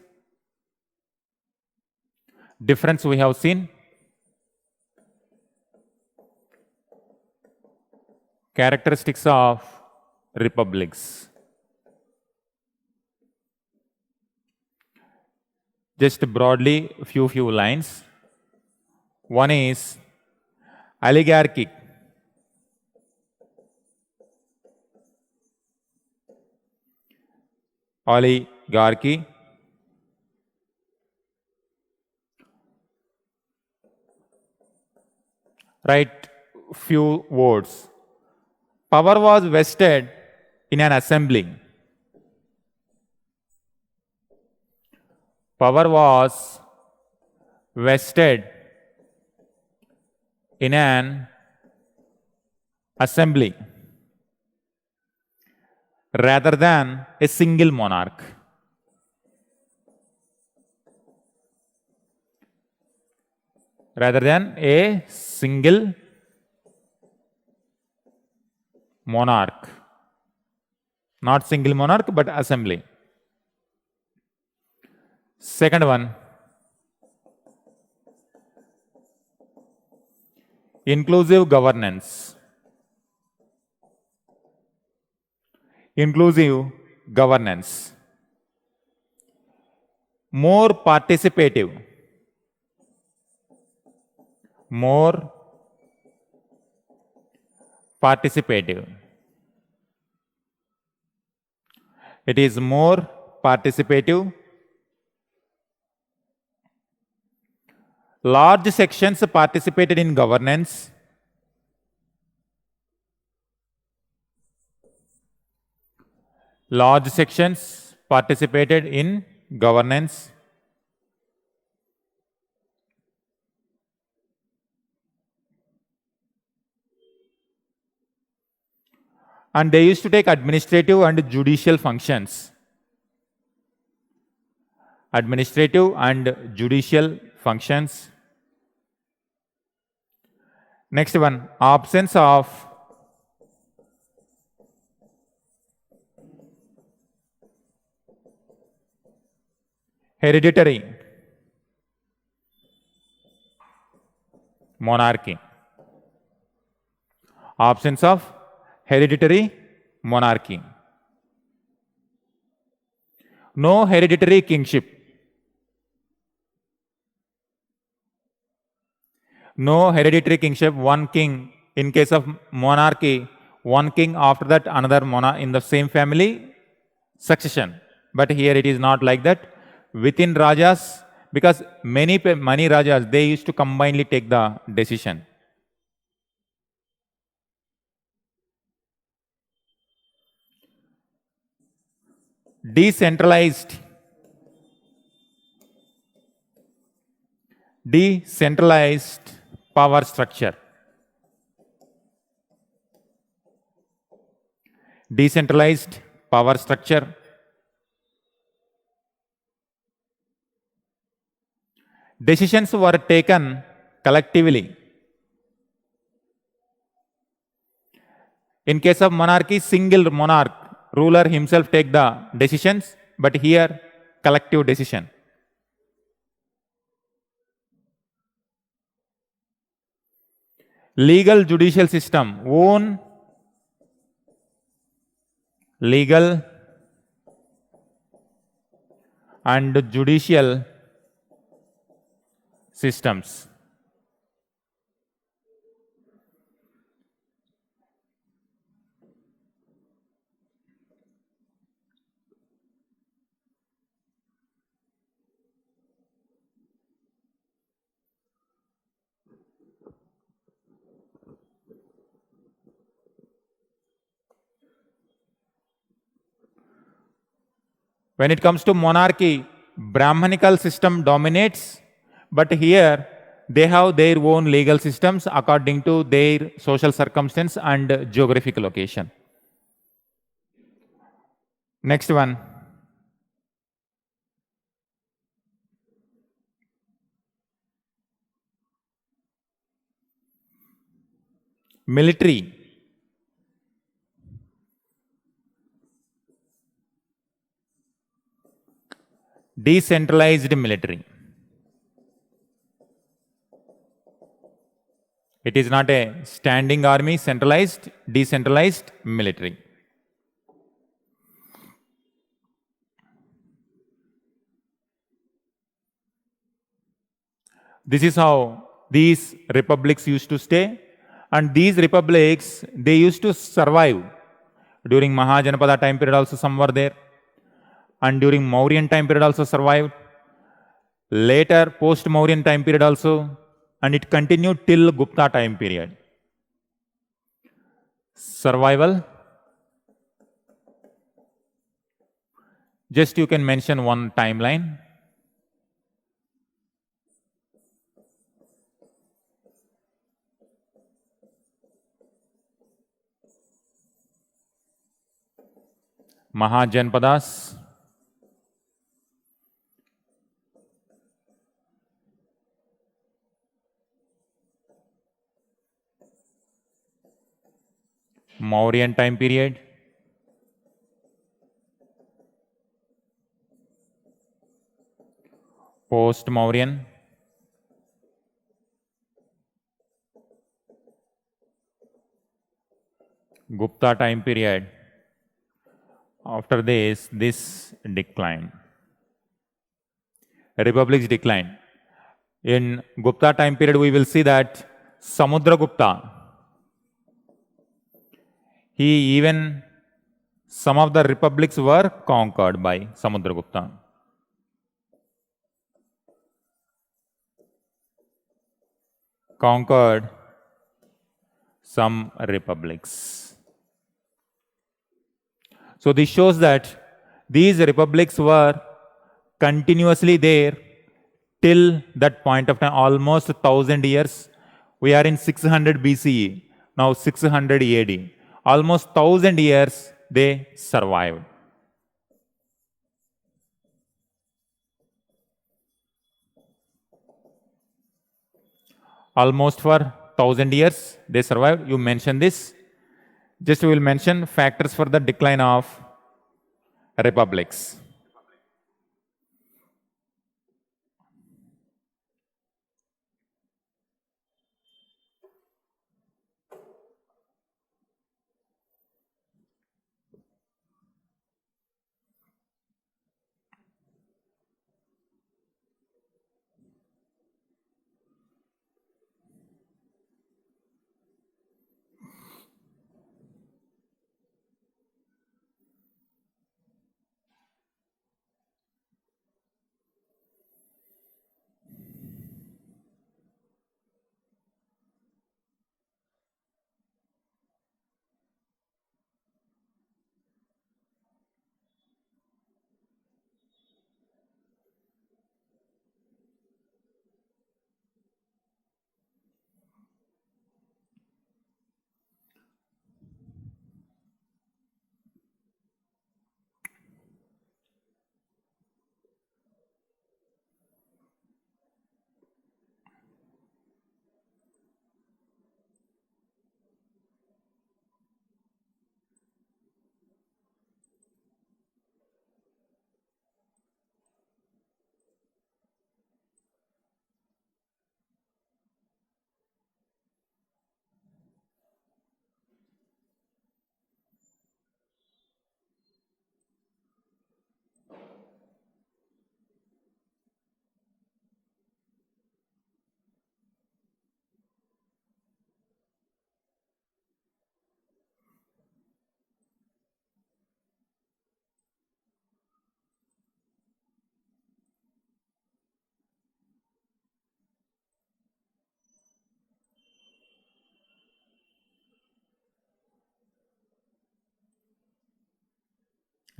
Difference we have seen. Characteristics of republics. Just broadly, few lines. One is oligarchic. Oligarchy. Write few words. Power was vested in an assembly. Power was vested in an assembly rather than a single monarch. Rather than a single monarch. Not single monarch, but assembly. Second one, inclusive governance. Inclusive governance. More participative. More participative. It is more participative. Large sections participated in governance. Large sections participated in governance. And they used to take administrative and judicial functions. Administrative and judicial functions. Next one, absence of hereditary monarchy. Absence of hereditary monarchy. No hereditary kingship. No hereditary kingship, one king. In case of monarchy, one king, after that another monarch in the same family, succession. But here it is not like that. Within Rajas, because many Rajas, they used to combinedly take the decision. Decentralized power structure. Decentralized power structure. Decisions were taken collectively. In case of monarchy, single monarch, ruler himself take the decisions, but here collective decision. Legal judicial system, own legal and judicial systems. When it comes to monarchy, Brahmanical system dominates, but here they have their own legal systems according to their social circumstance and geographic location. Next one. Military. Decentralized military. It is not a standing army, centralized, decentralized military. This is how these republics used to stay. And these republics, they used to survive. During Mahajanapada time period also some were there. And during Mauryan time period also survived. Later, post-Mauryan time period also. And it continued till Gupta time period. Survival. Just you can mention one timeline. Mahajanpadas. Mauryan time period. Post-Mauryan. Gupta time period. After this decline. Republics decline. In Gupta time period, we will see that Samudragupta, some of the republics were conquered by Samudragupta. Conquered some republics. So this shows that these republics were continuously there till that point of time, almost 1,000 years. We are in 600 BCE, now 600 AD. Almost 1,000 years they survived. Almost for 1,000 years they survived. You mentioned this. Just we will mention factors for the decline of republics.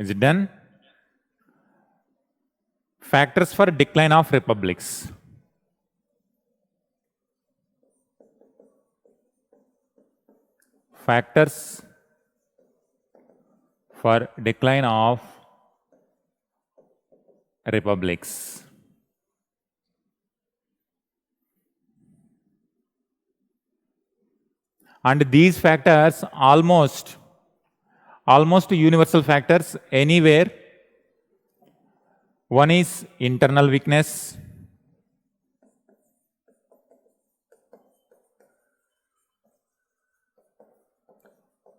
Is it done? Factors for decline of republics. Factors for decline of republics. And these factors almost universal factors anywhere. One is internal weakness,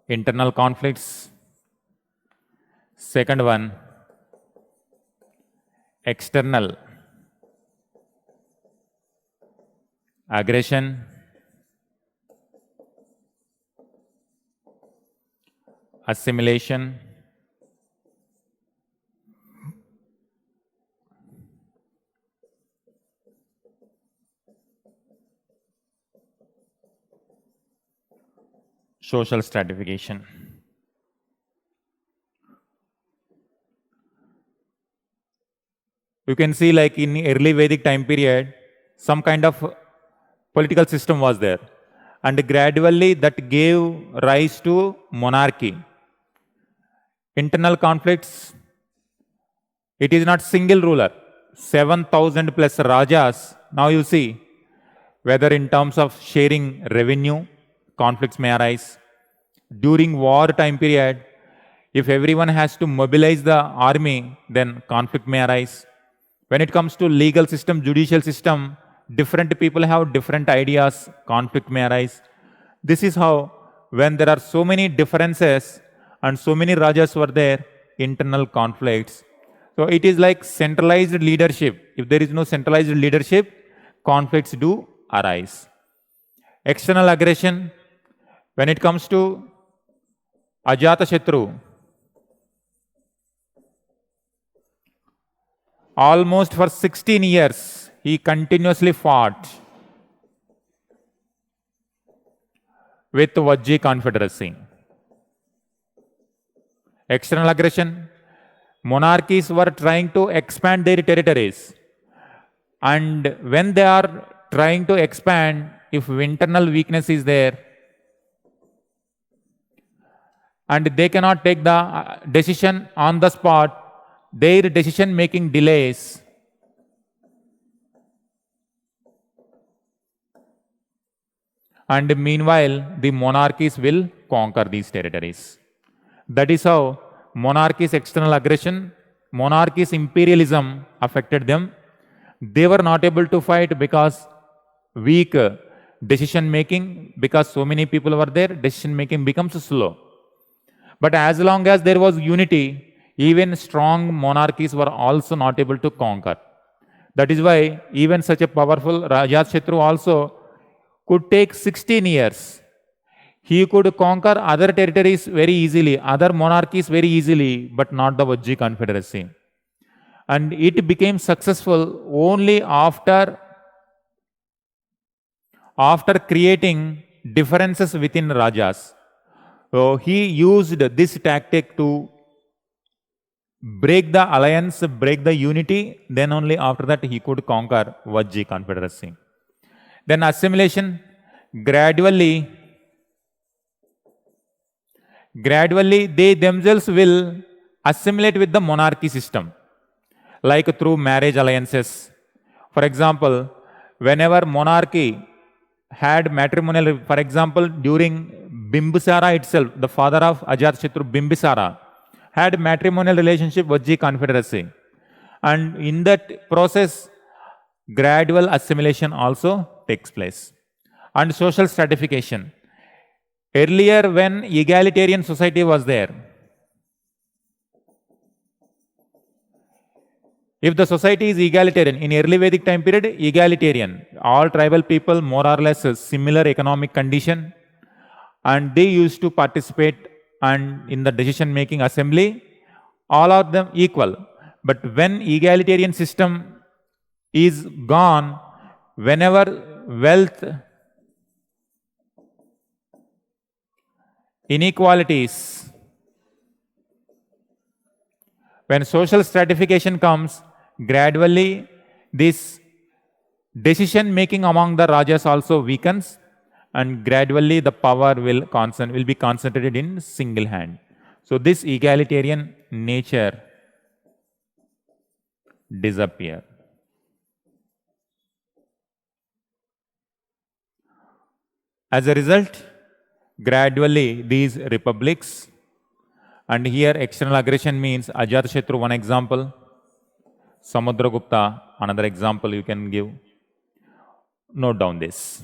internal conflicts. Second one, external aggression. Assimilation. Social stratification. You can see, like in early Vedic time period, some kind of political system was there. And gradually that gave rise to monarchy. Internal conflicts. It is not single ruler. 7,000 plus rajas. Now you see, whether in terms of sharing revenue, conflicts may arise. During war time period, if everyone has to mobilize the army, then conflict may arise. When it comes to legal system, judicial system, different people have different ideas, conflict may arise. This is how, when there are so many differences and so many rajas were there, internal conflicts. So it is like centralized leadership. If there is no centralized leadership, conflicts do arise. External aggression, when it comes to Ajatashatru, almost for 16 years, he continuously fought with Vajji confederacy. External aggression, monarchies were trying to expand their territories. And when they are trying to expand, if internal weakness is there, and they cannot take the decision on the spot, their decision making delays. And meanwhile, the monarchies will conquer these territories. That is how monarchies' external aggression, monarchies' imperialism affected them. They were not able to fight because weak decision making, because so many people were there, decision making becomes slow. But as long as there was unity, even strong monarchies were also not able to conquer. That is why even such a powerful Ajatashatru also could take 16 years. He could conquer other territories very easily, other monarchies very easily, but not the Vajji confederacy. And it became successful only after creating differences within rajas. So he used this tactic to break the alliance, break the unity, then only after that he could conquer Vajji confederacy. Then assimilation, gradually they themselves will assimilate with the monarchy system, like through marriage alliances. For example, whenever monarchy had matrimonial, for example, during Bimbisara itself, the father of Ajatashatru, Bimbisara, had matrimonial relationship with Vajji confederacy. And in that process, gradual assimilation also takes place. And social stratification. Earlier, when egalitarian society was there, if the society is egalitarian, in early Vedic time period, egalitarian, all tribal people more or less similar economic condition, and they used to participate and in the decision making assembly, all of them equal. But when egalitarian system is gone, whenever wealth inequalities, when social stratification comes, gradually this decision making among the rajas also weakens, and gradually the power will be concentrated in single hand. So this egalitarian nature disappear. As a result, gradually these republics. And here external aggression means Ajatashatru, one example. Samudragupta, another example you can give. Note down this.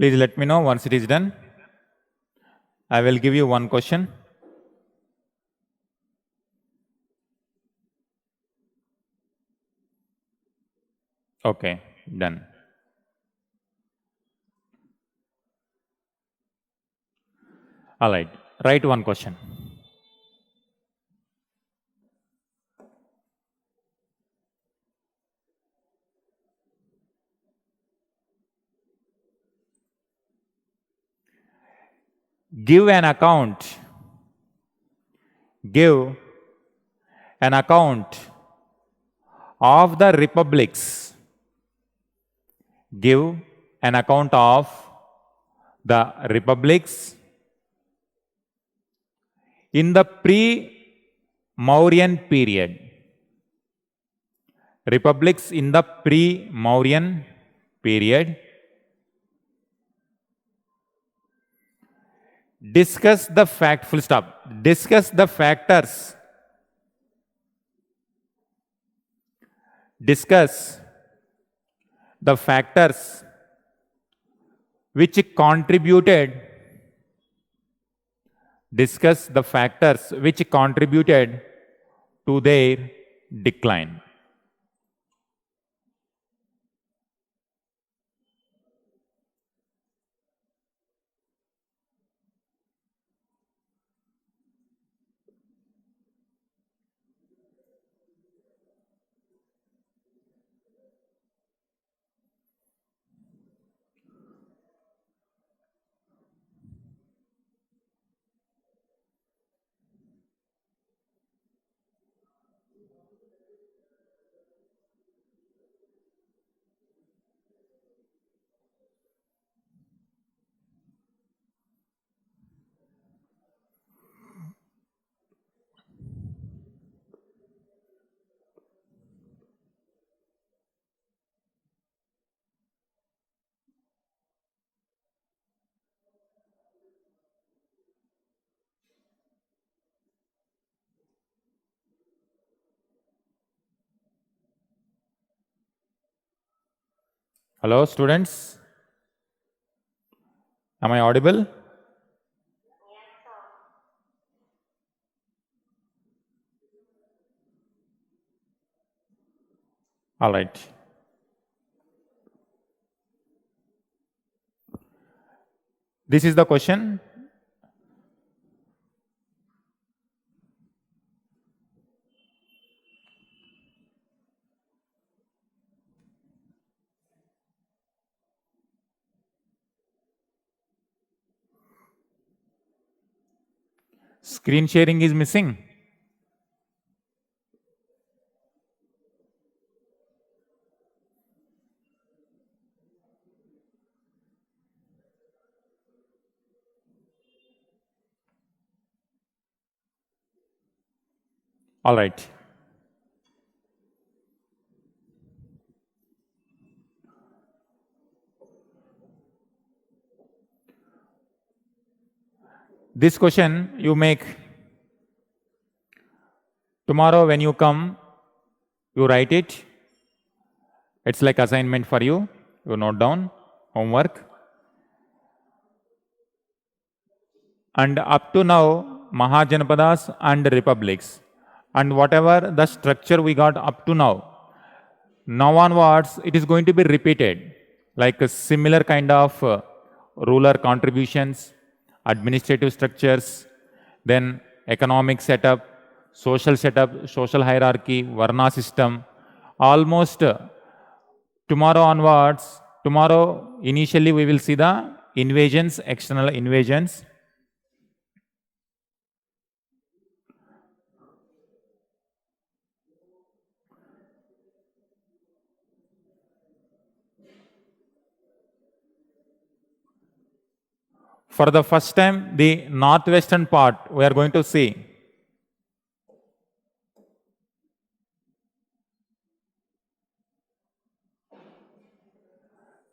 Please let me know once it is done. I will give you one question. Okay, done. All right, write one question. Give an account. Give an account of the republics. Give an account of the republics in the pre-Mauryan period. Republics in the pre-Mauryan period. Discuss the full stop. Discuss the factors. Discuss the factors which contributed. Discuss the factors which contributed to their decline. Hello, students. Am I audible? All right. This is the question. Screen sharing is missing. All right. This question you make tomorrow when you come, you write it. It's like assignment for you. You note down homework. And up to now, Mahajanapadas and republics, and whatever the structure we got up to now, now onwards it is going to be repeated, like a similar kind of ruler contributions, administrative structures, then economic setup, social hierarchy, Varna system, almost tomorrow onwards. Tomorrow initially we will see the invasions, external invasions. For the first time, the northwestern part we are going to see.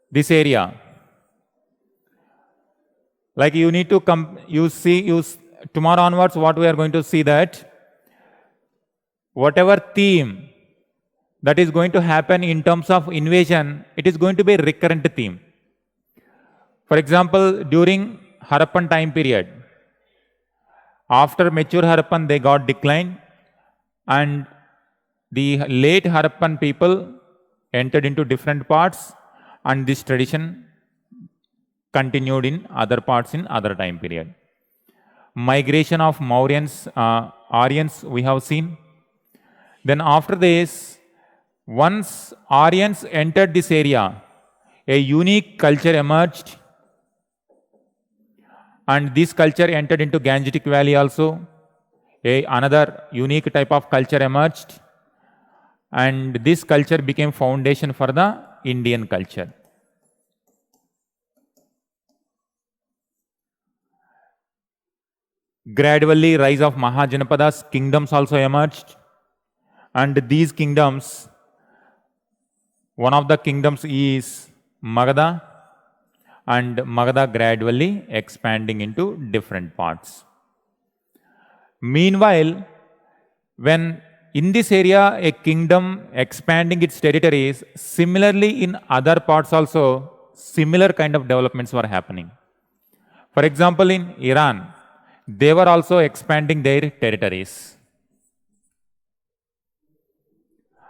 This area. Like you need to come, tomorrow onwards what we are going to see, that whatever theme that is going to happen in terms of invasion, it is going to be a recurrent theme. For example, during Harappan time period, after mature Harappan they got declined, and the late Harappan people entered into different parts, and this tradition continued in other parts in other time period. Migration of Mauryans, Aryans we have seen. Then after this, once Aryans entered this area, a unique culture emerged, and this culture entered into Gangetic Valley also. Another unique type of culture emerged, and this culture became foundation for the Indian culture. Gradually, rise of Mahajanapadas, kingdoms also emerged, and these kingdoms, one of the kingdoms is Magadha, and Magadha gradually expanding into different parts. Meanwhile, when in this area a kingdom expanding its territories, similarly in other parts also similar kind of developments were happening. For example, in Iran, they were also expanding their territories.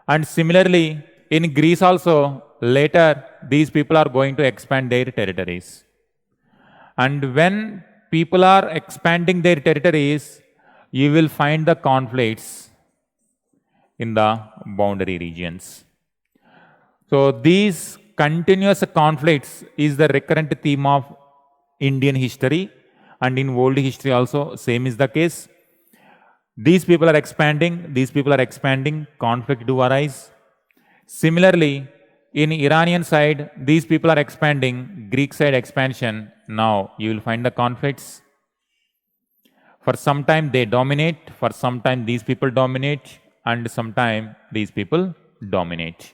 And similarly, in Greece also, later these people are going to expand their territories. And when people are expanding their territories, you will find the conflicts in the boundary regions. So these continuous conflicts is the recurrent theme of Indian history, and in world history also same is the case. These people are expanding, conflict do arise. Similarly, in Iranian side, these people are expanding, Greek side expansion. Now you will find the conflicts. For some time they dominate, for some time these people dominate, and sometime these people dominate.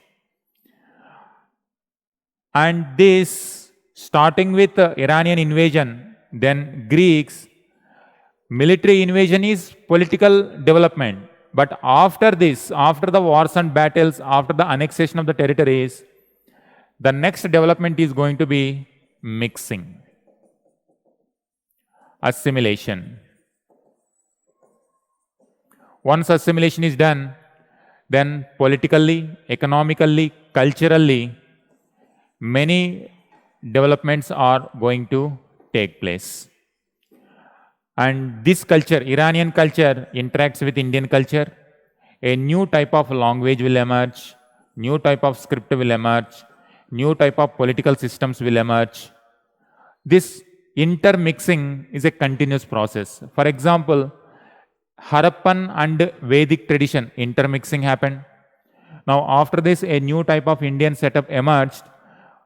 And this, starting with Iranian invasion, then Greeks, military invasion is political development. But after this, after the wars and battles, after the annexation of the territories, the next development is going to be mixing, assimilation. Once assimilation is done, then politically, economically, culturally, many developments are going to take place. And this culture, Iranian culture, interacts with Indian culture. A new type of language will emerge, new type of script will emerge, new type of political systems will emerge. This intermixing is a continuous process. For example, Harappan and Vedic tradition intermixing happened. Now after this, a new type of Indian setup emerged.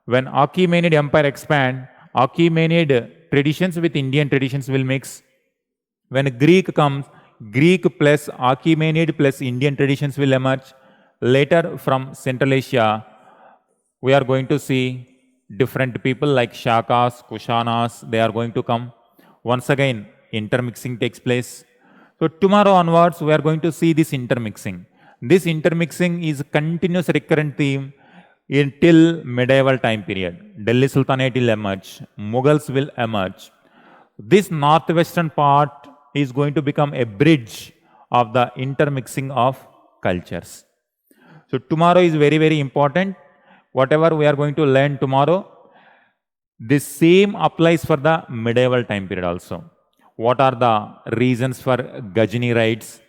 When Achaemenid Empire expand, Achaemenid traditions with Indian traditions will mix. When Greek comes, Greek plus Achaemenid plus Indian traditions will emerge. Later from Central Asia, we are going to see different people like Shakas, Kushanas, they are going to come. Once again, intermixing takes place. So tomorrow onwards, we are going to see this intermixing. This intermixing is a continuous recurrent theme until medieval time period. Delhi Sultanate will emerge, Mughals will emerge. This northwestern part is going to become a bridge of the intermixing of cultures. So tomorrow is very, very important. Whatever we are going to learn tomorrow, this same applies for the medieval time period also. What are the reasons for Ghazni raids,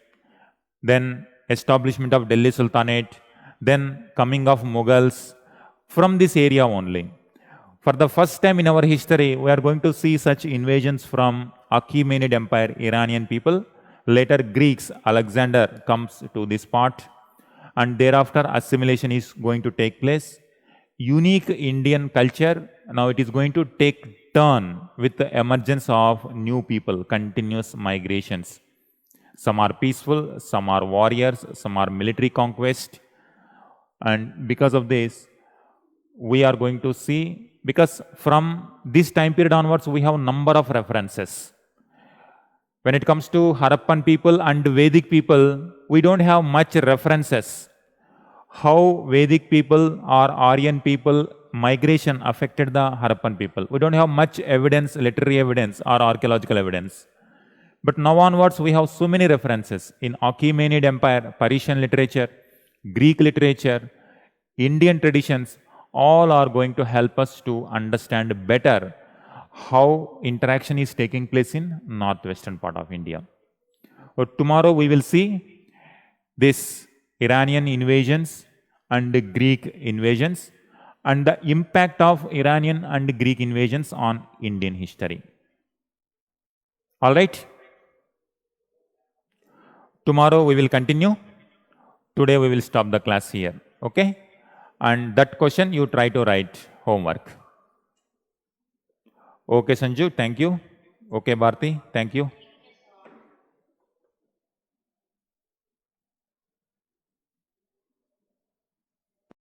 then establishment of Delhi Sultanate, then coming of Mughals, from this area only. For the first time in our history, we are going to see such invasions from Achaemenid Empire, Iranian people. Later Greeks, Alexander comes to this part, and thereafter assimilation is going to take place. Unique Indian culture, now it is going to take turn with the emergence of new people, continuous migrations. Some are peaceful, some are warriors, some are military conquest. And because of this, we are going to see, because from this time period onwards, we have a number of references. When it comes to Harappan people and Vedic people, we don't have much references. How Vedic people or Aryan people migration affected the Harappan people. We don't have much evidence, literary evidence or archaeological evidence. But now onwards, we have so many references in Achaemenid Empire, Persian literature, Greek literature, Indian traditions. All are going to help us to understand better how interaction is taking place in northwestern part of India. But tomorrow we will see this Iranian invasions and Greek invasions and the impact of Iranian and Greek invasions on Indian history. All right. Tomorrow we will continue. Today we will stop the class here. Okay. And that question you try to write homework. Okay, Sanju, thank you. Okay, Bharti, thank you.